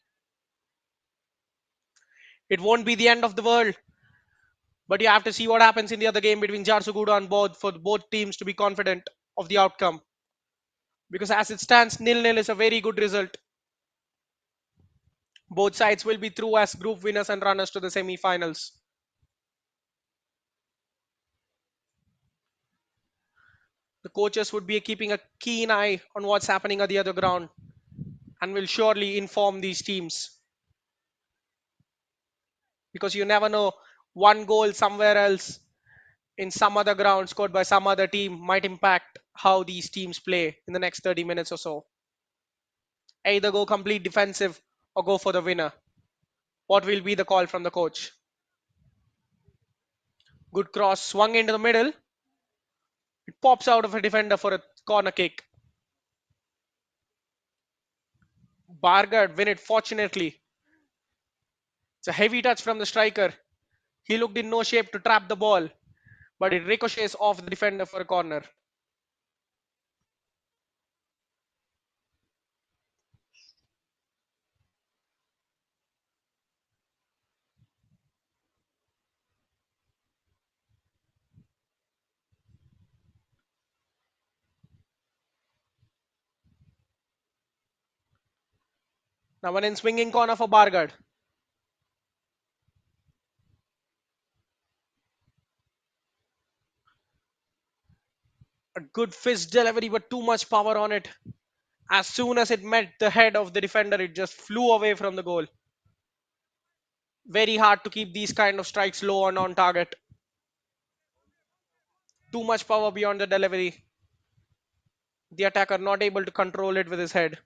It won't be the end of the world, but you have to see what happens in the other game between Jarsuguda and both for both teams to be confident of the outcome. Because as it stands, nil-nil is a very good result. Both sides will be through as group winners and runners to the semi-finals. The coaches would be keeping a keen eye on what's happening at the other ground and will surely inform these teams because you never know, one goal somewhere else in some other ground scored by some other team might impact how these teams play in the next 30 minutes or so. Either go complete defensive or go for the winner. What will be the call from the coach? Good cross swung into the middle. It pops out of a defender for a corner kick. Bargard win it fortunately. It's a heavy touch from the striker. He looked in no shape to trap the ball, but it ricochets off the defender for a corner. Now one in swinging corner for Bargard. A good fist delivery, but too much power on it. As soon as it met the head of the defender, it just flew away from the goal. Very hard to keep these kind of strikes low and on target. Too much power beyond the delivery. The attacker not able to control it with his head.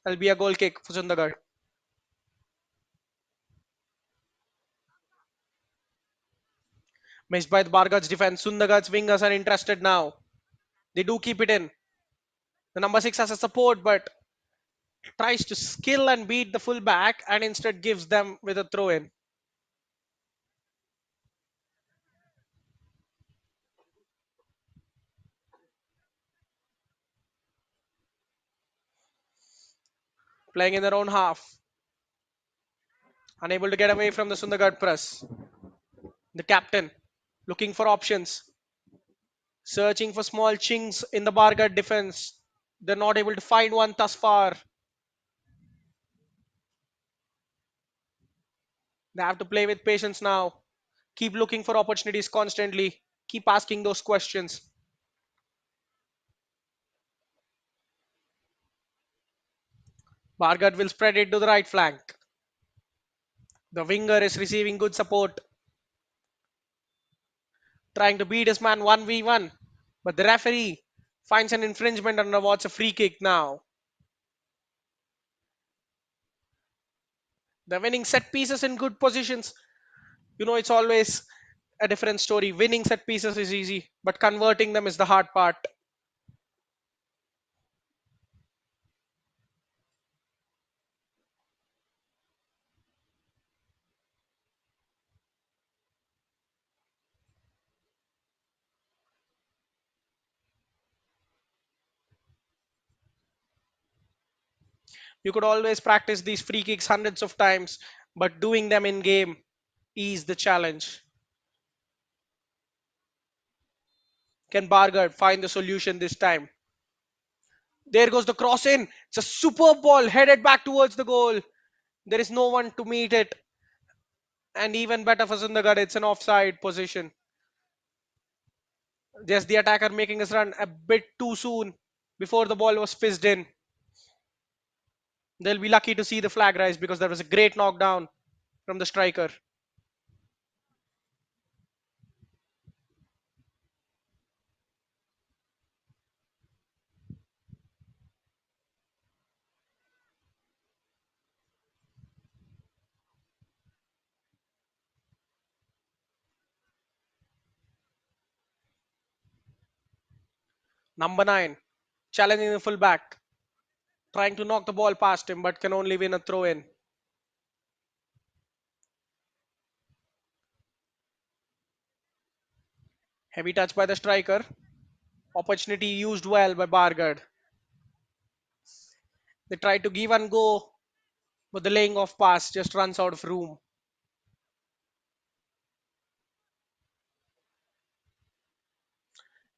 That'll be a goal kick for Sundargarh. Missed by the Bargarh's defense. Sundargarh's wingers are interested now. They do keep it in. The number six has a support, but tries to skill and beat the fullback and instead gives them with a throw in. playing in their own half, unable to get away from the Sundargarh press. The captain looking for options, searching for small chinks in the Bargarh defense. They're not able to find one thus far. They have to play with patience now. Keep looking for opportunities constantly. Keep asking those questions. Bargarh will spread it to the right flank. The winger is receiving good support, trying to beat his man 1v1. But the referee finds an infringement and awards a free kick now. The winning set pieces in good positions. It's always a different story. Winning set pieces is easy, but converting them is the hard part. You could always practice these free kicks hundreds of times, but doing them in game is the challenge. Can Bargard find the solution this time? There goes the cross in. It's a superb ball headed back towards the goal. There is no one to meet it. And even better for Sundargarh, it's an offside position. Just the attacker making us run a bit too soon before the ball was fizzed in. They'll be lucky to see the flag rise because there was a great knockdown from the striker. Number 9, challenging the fullback, trying to knock the ball past him but can only win a throw in. Heavy touch by the striker. Opportunity used well by Bargard. They tried to give and go, but the laying off pass just runs out of room.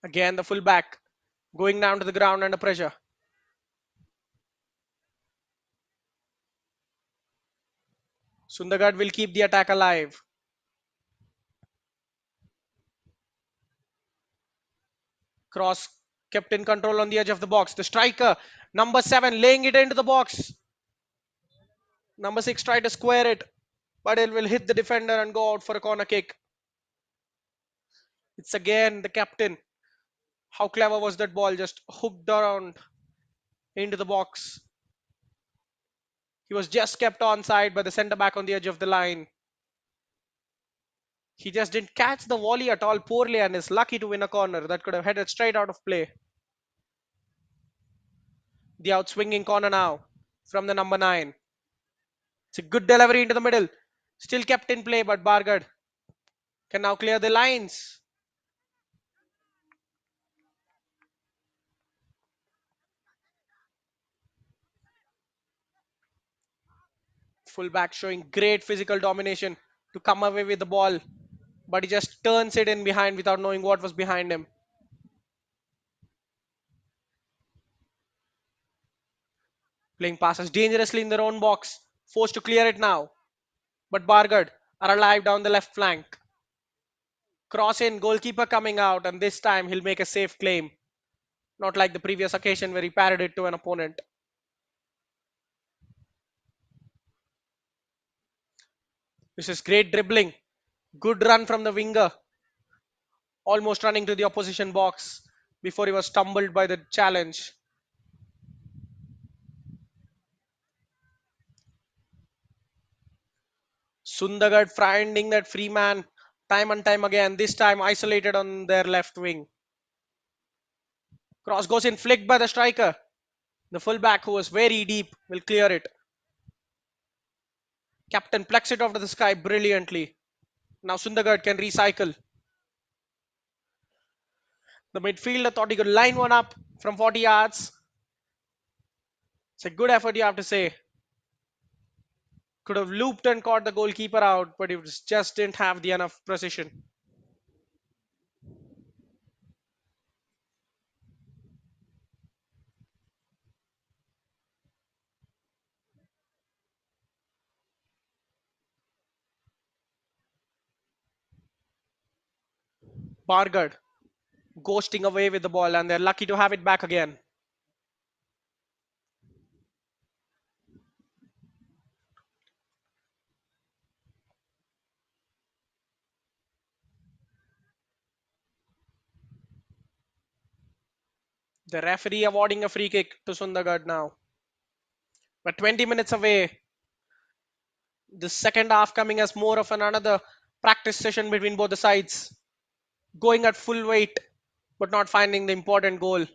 Again, the fullback going down to the ground under pressure. Sundargarh will keep the attack alive. Cross kept in control on the edge of the box. The striker, number 7, laying it into the box. Number 6 tried to square it, but it will hit the defender and go out for a corner kick. It's again the captain. How clever was that ball? Just hooked around into the box. He was just kept onside by the centre back on the edge of the line. He just didn't catch the volley at all poorly and is lucky to win a corner that could have headed straight out of play. The outswinging corner now from the number 9. It's a good delivery into the middle. Still kept in play, but Bargard can now clear the lines. Fullback showing great physical domination to come away with the ball, but he just turns it in behind without knowing what was behind him. Playing passes dangerously in their own box, forced to clear it now. But Bargard are alive down the left flank. Cross in, goalkeeper coming out, and this time he'll make a safe claim. Not like the previous occasion where he parried it to an opponent. This is great dribbling. Good run from the winger, almost running to the opposition box before he was stumbled by the challenge. Sundargarh finding that free man time and time again, this time isolated on their left wing. Cross goes in, flicked by the striker. The fullback, who was very deep, will clear it. Captain plucks it off to the sky brilliantly. Now Sundargarh can recycle. The midfielder thought he could line one up from 40 yards. It's a good effort, you have to say. Could have looped and caught the goalkeeper out, but just didn't have the enough precision. Bargarh ghosting away with the ball, and they're lucky to have it back again. The referee awarding a free kick to Sundargarh now. But 20 minutes away, the second half coming as more of another practice session between both the sides. Going at full weight, but not finding the important goal.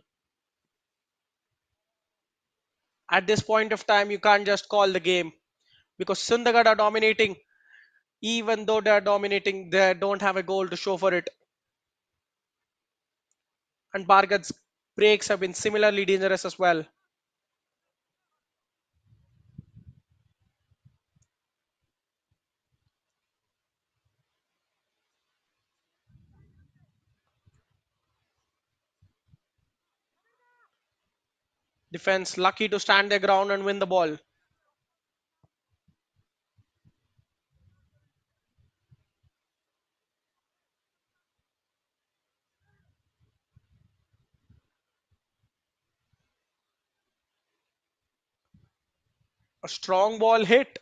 At this point of time, you can't just call the game because Sundargarh are dominating. Even though they are dominating, they don't have a goal to show for it. And Bargarh's breaks have been similarly dangerous as well. Defense lucky to stand their ground and win the ball. A strong ball hit.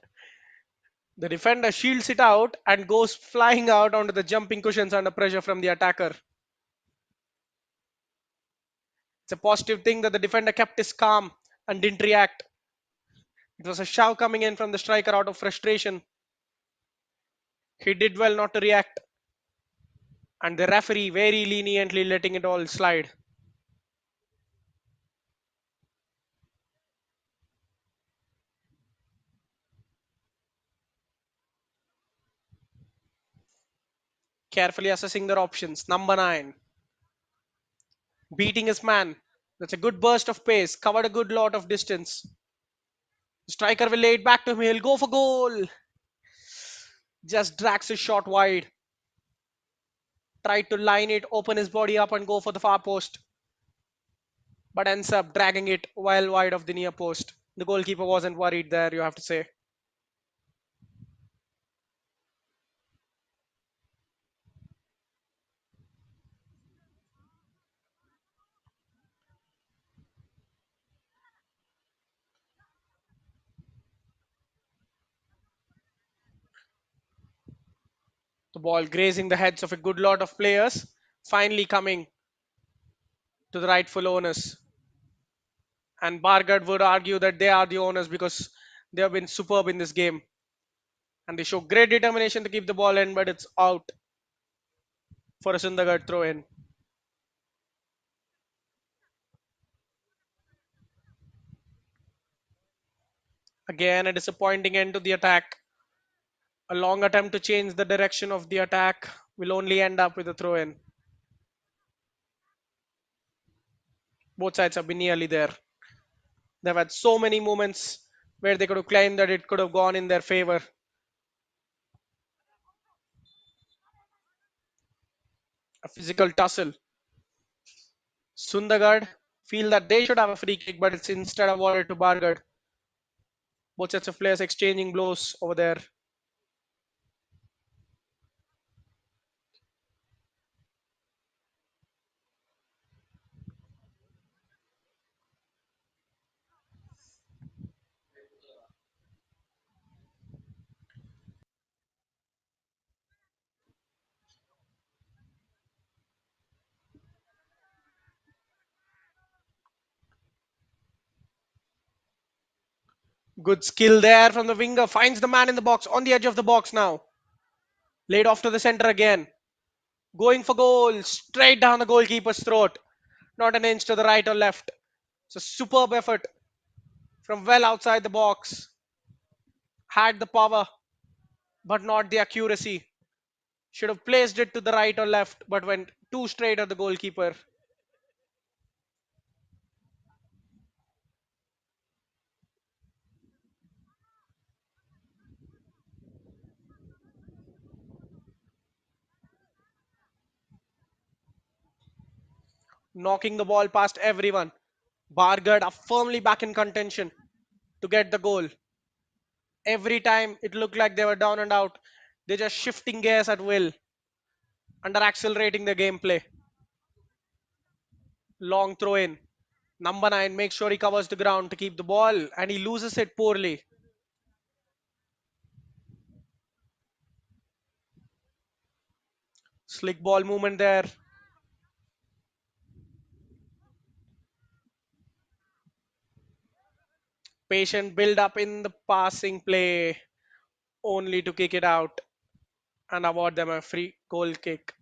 The defender shields it out and goes flying out onto the jumping cushions under pressure from the attacker. It's a positive thing that the defender kept his calm and didn't react. It was a shove coming in from the striker out of frustration. He did well not to react, and the referee very leniently letting it all slide. Carefully assessing their options. Number 9, beating his man. That's a good burst of pace, covered a good lot of distance. The striker will lay it back to him. He'll go for goal. Just drags his shot wide. Tried to line it, open his body up, and go for the far post, but ends up dragging it well wide of the near post. The goalkeeper wasn't worried there, you have to say. The ball grazing the heads of a good lot of players, finally coming to the rightful owners. And Bargarh would argue that they are the owners because they have been superb in this game. And they show great determination to keep the ball in, but it's out for a Sundargarh throw in. Again, a disappointing end to the attack. A long attempt to change the direction of the attack will only end up with a throw in. Both sides have been nearly there. They've had so many moments where they could have claimed that it could have gone in their favor. A physical tussle. Sundargarh feel that they should have a free kick, but it's instead awarded to Bargarh. Both sets of players exchanging blows over there. Good skill there from the winger. Finds the man in the box, on the edge of the box now. Laid off to the center again. Going for goal. Straight down the goalkeeper's throat. Not an inch to the right or left. It's a superb effort from well outside the box. Had the power, but not the accuracy. Should have placed it to the right or left, but went too straight at the goalkeeper. knocking the ball past everyone. Bargarh are firmly back in contention to get the goal. Every time it looked like they were down and out, they're just shifting gears at will, under accelerating the gameplay. Long throw in. Number 9 makes sure he covers the ground to keep the ball and he loses it poorly. Slick ball movement there. Patient build up in the passing play, only to kick it out and award them a free goal kick.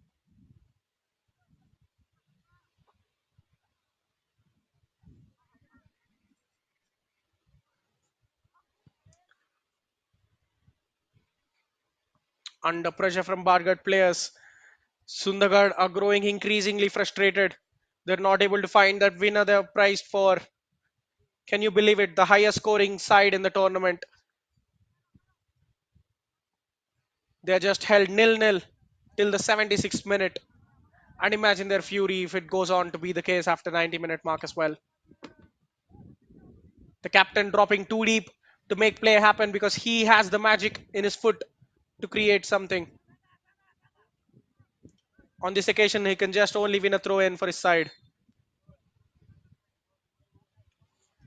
Under pressure from Bargarh players, Sundargarh are growing increasingly frustrated. They're not able to find that winner they're priced for. Can you believe it? The highest scoring side in the tournament. They're just held nil-nil till the 76th minute. And imagine their fury if it goes on to be the case after 90-minute mark as well. The captain dropping too deep to make play happen because he has the magic in his foot to create something. On this occasion, he can just only win a throw in for his side.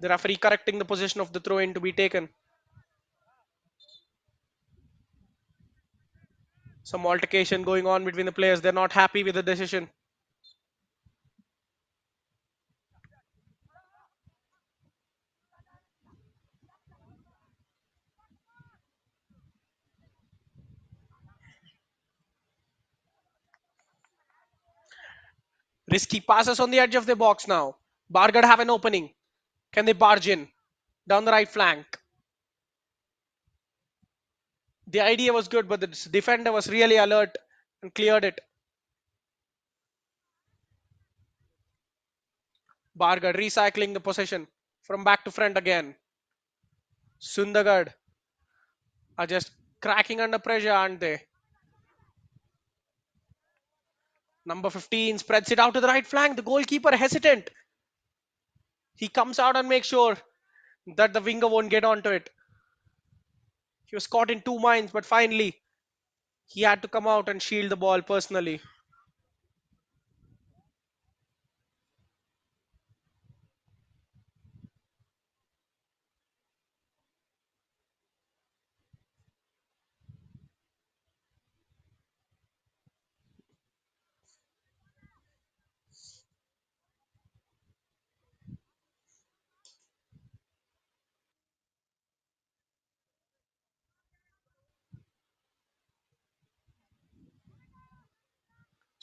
The referee correcting the position of the throw in to be taken. Some altercation going on between the players. They're not happy with the decision. Risky passes on the edge of the box now. Bargarh have an opening. Can they barge in down the right flank? The idea was good, but the defender was really alert and cleared it. Bargarh recycling the possession from back to front again. Sundargarh are just cracking under pressure, aren't they? Number 15 spreads it out to the right flank. The goalkeeper hesitant. He comes out and makes sure that the winger won't get onto it. He was caught in two minds, but finally he had to come out and shield the ball personally.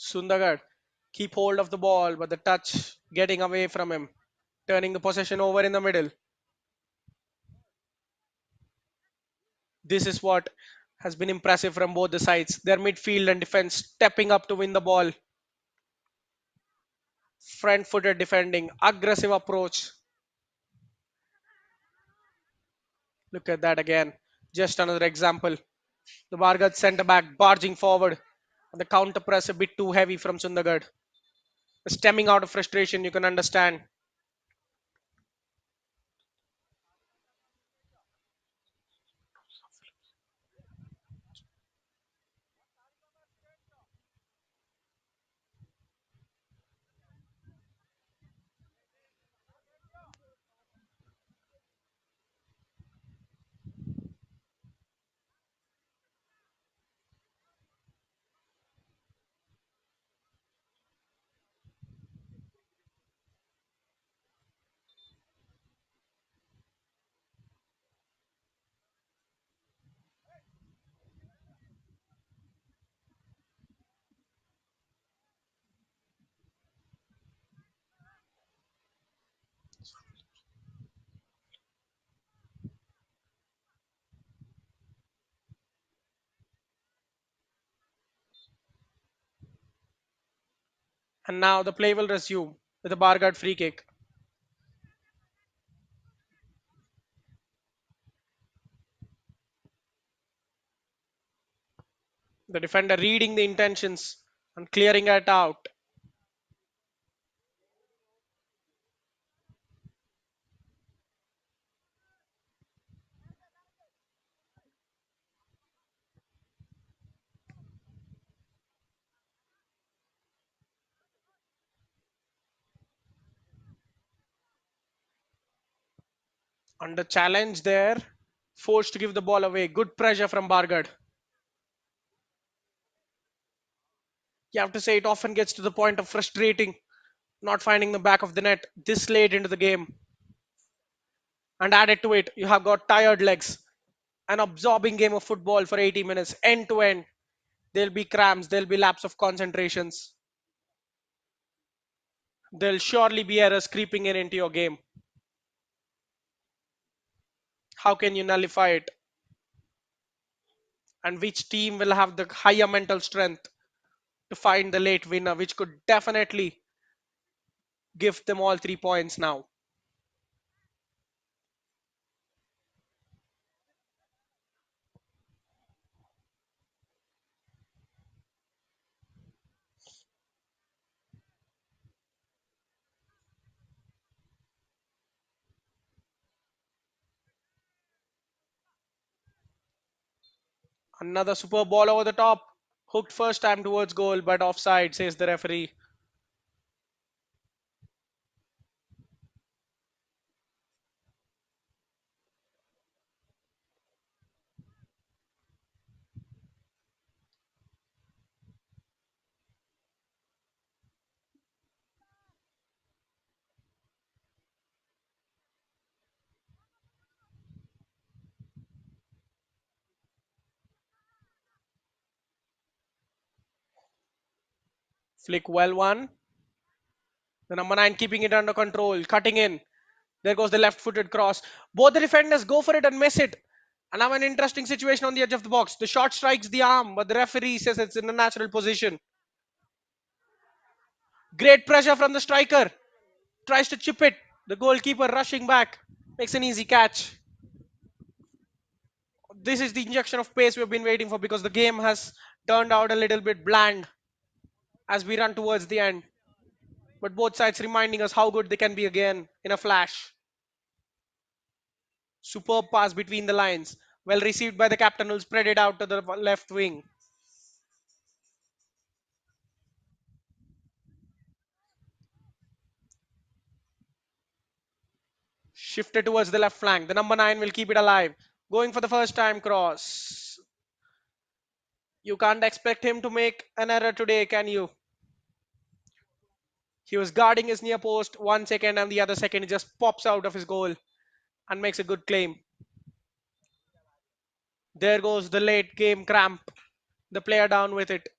Sundargarh keep hold of the ball, but the touch getting away from him, turning the possession over in the middle. This is what has been impressive from both the sides. Their midfield and defense stepping up to win the ball. Front footed defending, aggressive approach. Look at that again. Just another example. The Bargarh centre back barging forward. And the counter press a bit too heavy from Sundargarh. Stemming out of frustration, you can understand. And now the play will resume with a Bargarh free kick. The defender reading the intentions and clearing it out. Under challenge there, forced to give the ball away. Good pressure from Bargarh. You have to say it often gets to the point of frustrating, not finding the back of the net this late into the game. And added to it, you have got tired legs. An absorbing game of football for 80 minutes, end to end. There'll be cramps, there'll be laps of concentrations. There'll surely be errors creeping in into your game. How can you nullify it? And which team will have the higher mental strength to find the late winner, which could definitely give them all 3 points now. Another super ball over the top. Hooked first time towards goal, but offside, says the referee. Flick well one. The number 9 keeping it under control, cutting in. There goes the left footed cross. Both the defenders go for it and miss it. And now an interesting situation on the edge of the box. The shot strikes the arm, but the referee says it's in a natural position. Great pressure from the striker. Tries to chip it. The goalkeeper rushing back. Makes an easy catch. This is the injection of pace we've been waiting for because the game has turned out a little bit bland as we run towards the end. But both sides reminding us how good they can be again in a flash. Superb pass between the lines. Well received by the captain who'll spread it out to the left wing. Shifted towards the left flank. The number 9 will keep it alive. Going for the first time cross. You can't expect him to make an error today, can you? He was guarding his near post 1 second, and the other second he just pops out of his goal and makes a good claim. There goes the late game cramp. The player down with it.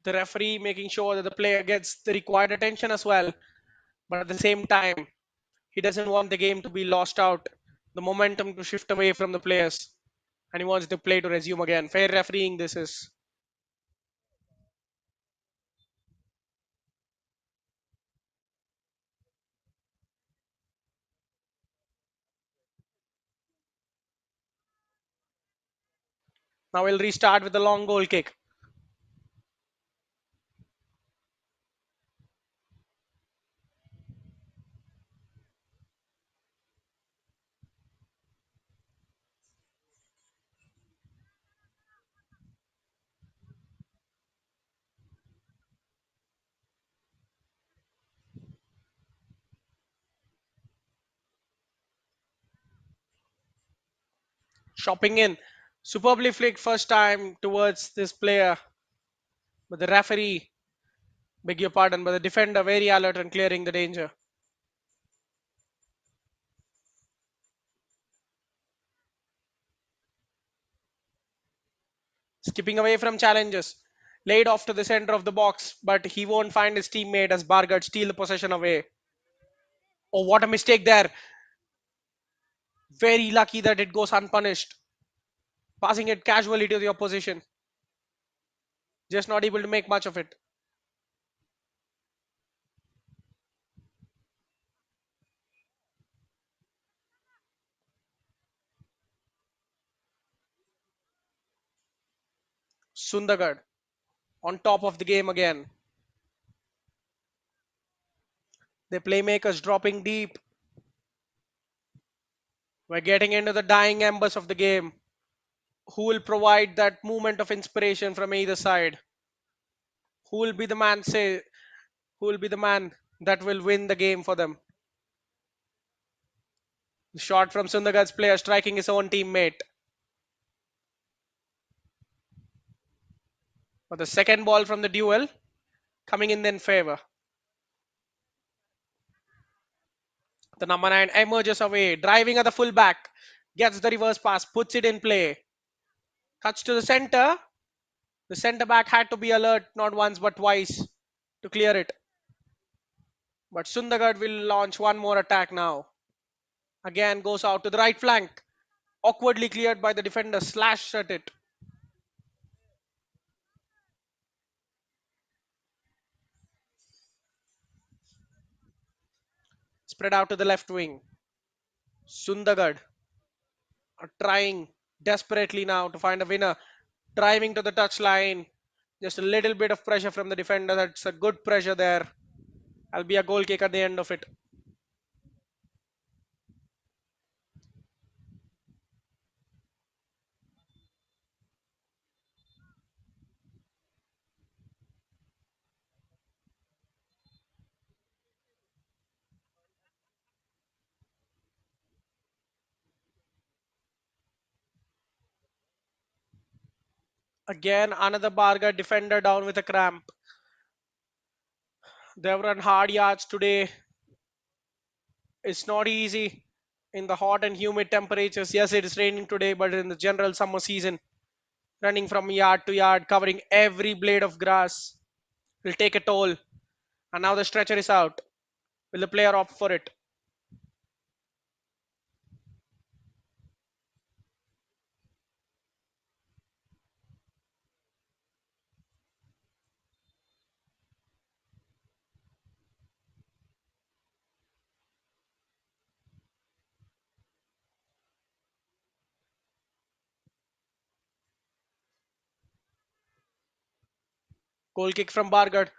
The referee making sure that the player gets the required attention as well. But at the same time, he doesn't want the game to be lost out, the momentum to shift away from the players. And he wants the play to resume again. Fair refereeing this is. Now we'll restart with the long goal kick. Shopping in. Superbly flicked first time towards this player. But the referee, beg your pardon, but the defender very alert and clearing the danger. Skipping away from challenges. Laid off to the center of the box, but he won't find his teammate as Bargarh steal the possession away. Oh, what a mistake there. Very lucky that it goes unpunished. passing it casually to the opposition, just not able to make much of it. Sundargarh on top of the game again. The playmakers dropping deep. We're getting into the dying embers of the game. Who will provide that moment of inspiration from either side? Who will be the man say who will be the man that will win the game for them? The shot from Sundargarh's player striking his own teammate. But the second ball from the duel coming in their favor. The number 9 emerges away, driving at the fullback, gets the reverse pass, puts it in play, cuts to the center. The centre back had to be alert not once but twice to clear it. But Sundargarh will launch one more attack now. Again goes out to the right flank. Awkwardly cleared by the defender, slashed at it. Spread out to the left wing. Sundargarh are trying desperately now to find a winner. Driving to the touchline. Just a little bit of pressure from the defender. That's a good pressure there. I'll be a goal kick at the end of it. Again, another Bargarh defender down with a cramp. They've run hard yards today. It's not easy in the hot and humid temperatures. Yes, it is raining today, but in the general summer season, running from yard to yard, covering every blade of grass will take a toll. And now the stretcher is out. Will the player opt for it? Goal kick from Bargarh,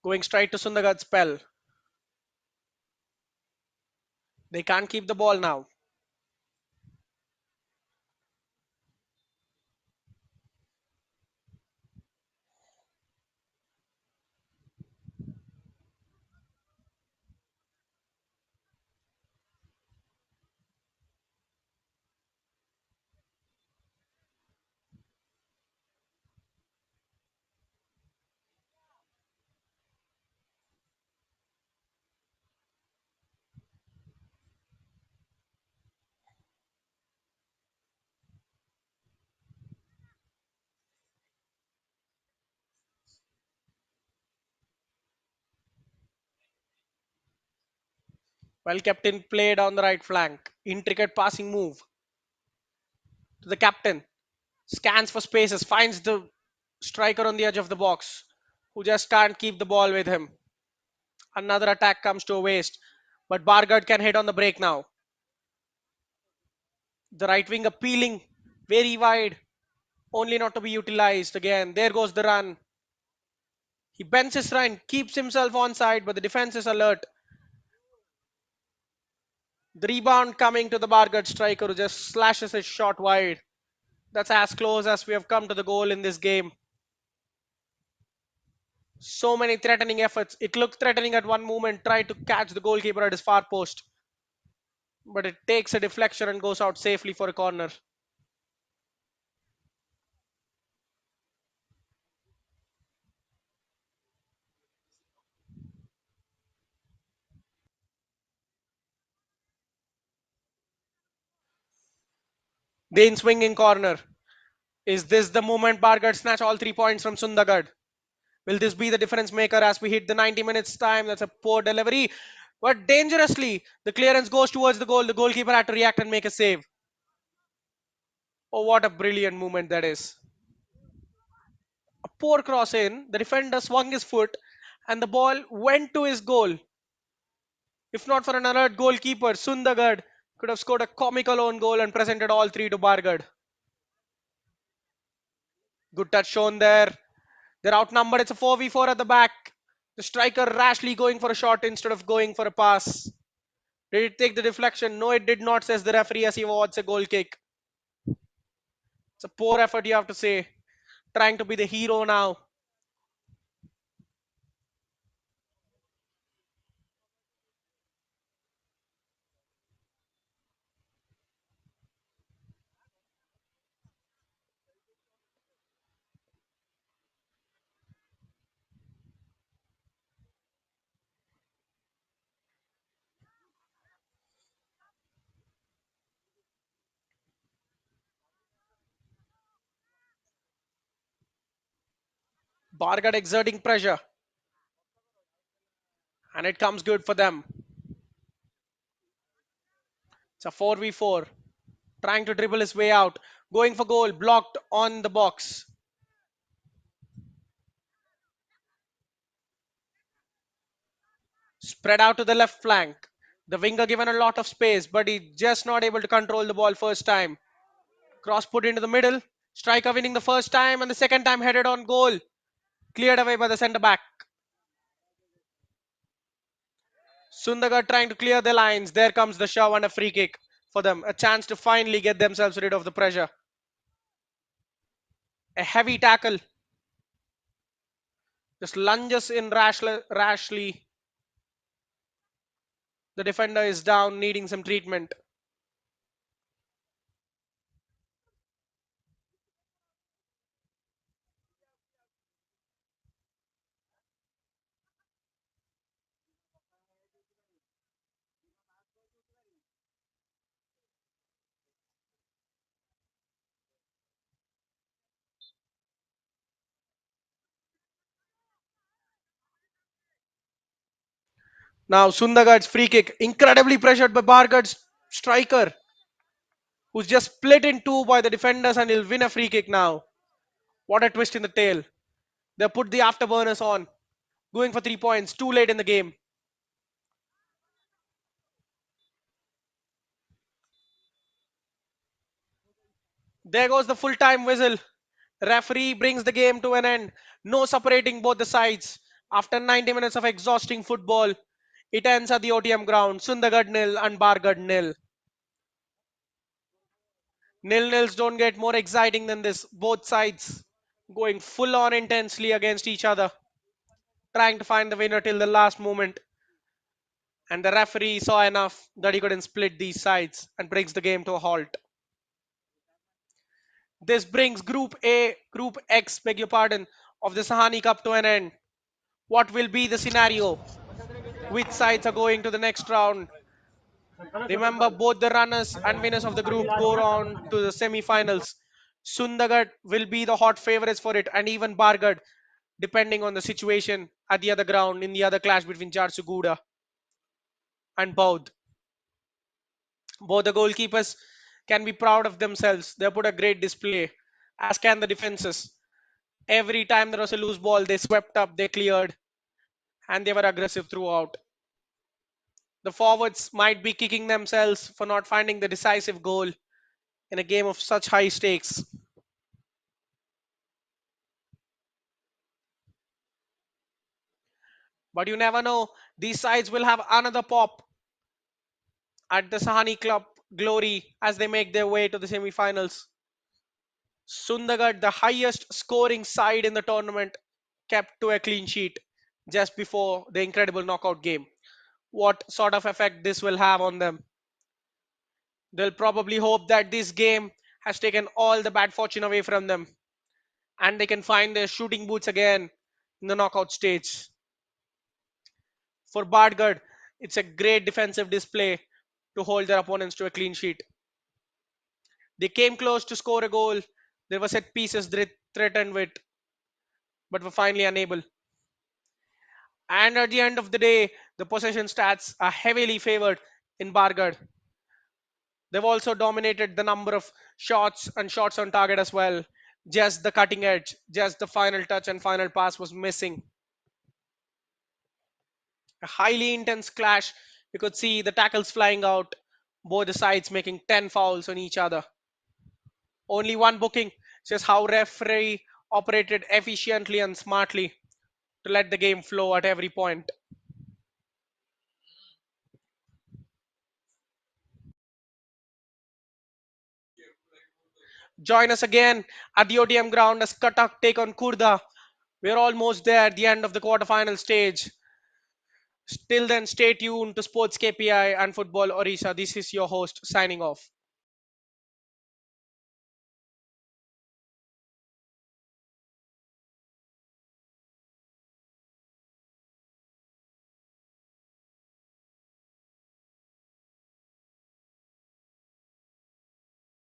going straight to Sundargarh's spell. They can't keep the ball now. Well kept in play down the right flank. Intricate passing move to the captain. Scans for spaces, finds the striker on the edge of the box who just can't keep the ball with him. Another attack comes to a waste, but Bargarh can hit on the break now. The right wing appealing very wide, only not to be utilized again. There goes the run. He bends his run, keeps himself onside, but the defense is alert. The rebound coming to the Bargarh striker who just slashes his shot wide. That's as close as we have come to the goal in this game. So many threatening efforts. It looked threatening at one moment, tried to catch the goalkeeper at his far post, but it takes a deflection and goes out safely for a corner. Dane swinging corner. Is this the moment Bargarh snatch all 3 points from Sundargarh? Will this be the difference maker as we hit the 90 minutes time? That's a poor delivery, but dangerously. The clearance goes towards the goal. The goalkeeper had to react and make a save. Oh, what a brilliant movement that is. A poor cross in, the defender swung his foot, and the ball went to his goal. If not for an alert goalkeeper, Sundargarh could have scored a comical own goal and presented all three to Bargarh. Good touch shown there. They're outnumbered. It's a 4v4 at the back. The striker rashly going for a shot instead of going for a pass. Did it take the deflection? No, it did not, says the referee as he awards a goal kick. It's a poor effort, you have to say. Trying to be the hero now. Bargarh exerting pressure, and it comes good for them. It's a 4v4. Trying to dribble his way out. Going for goal. Blocked on the box. Spread out to the left flank. The winger given a lot of space, but he just not able to control the ball first time. Cross put into the middle. Striker winning the first time, and the second time headed on goal. Cleared away by the centre back. Sundagar trying to clear the lines. There comes the shove and a free kick for them. A chance to finally get themselves rid of the pressure. A heavy tackle. Just lunges in rashly. The defender is down, needing some treatment. Now Sundagar's free kick, incredibly pressured by Bargarh's striker, who's just split in two by the defenders, and he'll win a free kick now. What a twist in the tail. They put the afterburners on, going for 3 points, too late in the game. There goes the full time whistle. Referee brings the game to an end. No separating both the sides. After 90 minutes of exhausting football, it ends at the OTM ground. Sundargarh nil and Bargarh nil. Nil-nils don't get more exciting than this. Both sides going full on intensely against each other, trying to find the winner till the last moment. And the referee saw enough that he couldn't split these sides and brings the game to a halt. This brings Group X, beg your pardon, of the Sahani Cup to an end. What will be the scenario? Which sides are going to the next round? Remember, both the runners and winners of the group go on to the semi-finals. Sundagarh will be the hot favorites for it, and even Bargarh, depending on the situation at the other ground in the other clash between Jharsuguda and Baud. Both the goalkeepers can be proud of themselves. They put a great display, as can the defenses. Every time there was a loose ball, they swept up, they cleared, and they were aggressive throughout. The forwards might be kicking themselves for not finding the decisive goal in a game of such high stakes. But you never know. These sides will have another pop at the Sahani Club glory as they make their way to the semi-finals. Sundagarh, the highest scoring side in the tournament, kept to a clean sheet just before the incredible knockout game. What sort of effect this will have on them? They'll probably hope that this game has taken all the bad fortune away from them and they can find their shooting boots again in the knockout stage. For Bargarh, it's a great defensive display to hold their opponents to a clean sheet. They came close to score a goal. There were set pieces they threatened with, but were finally unable. And at the end of the day, the possession stats are heavily favored in Bargarh. They've also dominated the number of shots and shots on target as well. Just the cutting edge, just the final touch and final pass was missing. A highly intense clash. You could see the tackles flying out, both the sides making 10 fouls on each other. Only one booking, just how referee operated efficiently and smartly to let the game flow at every point. Join us again at the ODM ground as Katak take on Kurda. We're almost there at the end of the quarterfinal stage. Till then, stay tuned to Sports KPI and Football Orissa. This is your host signing off.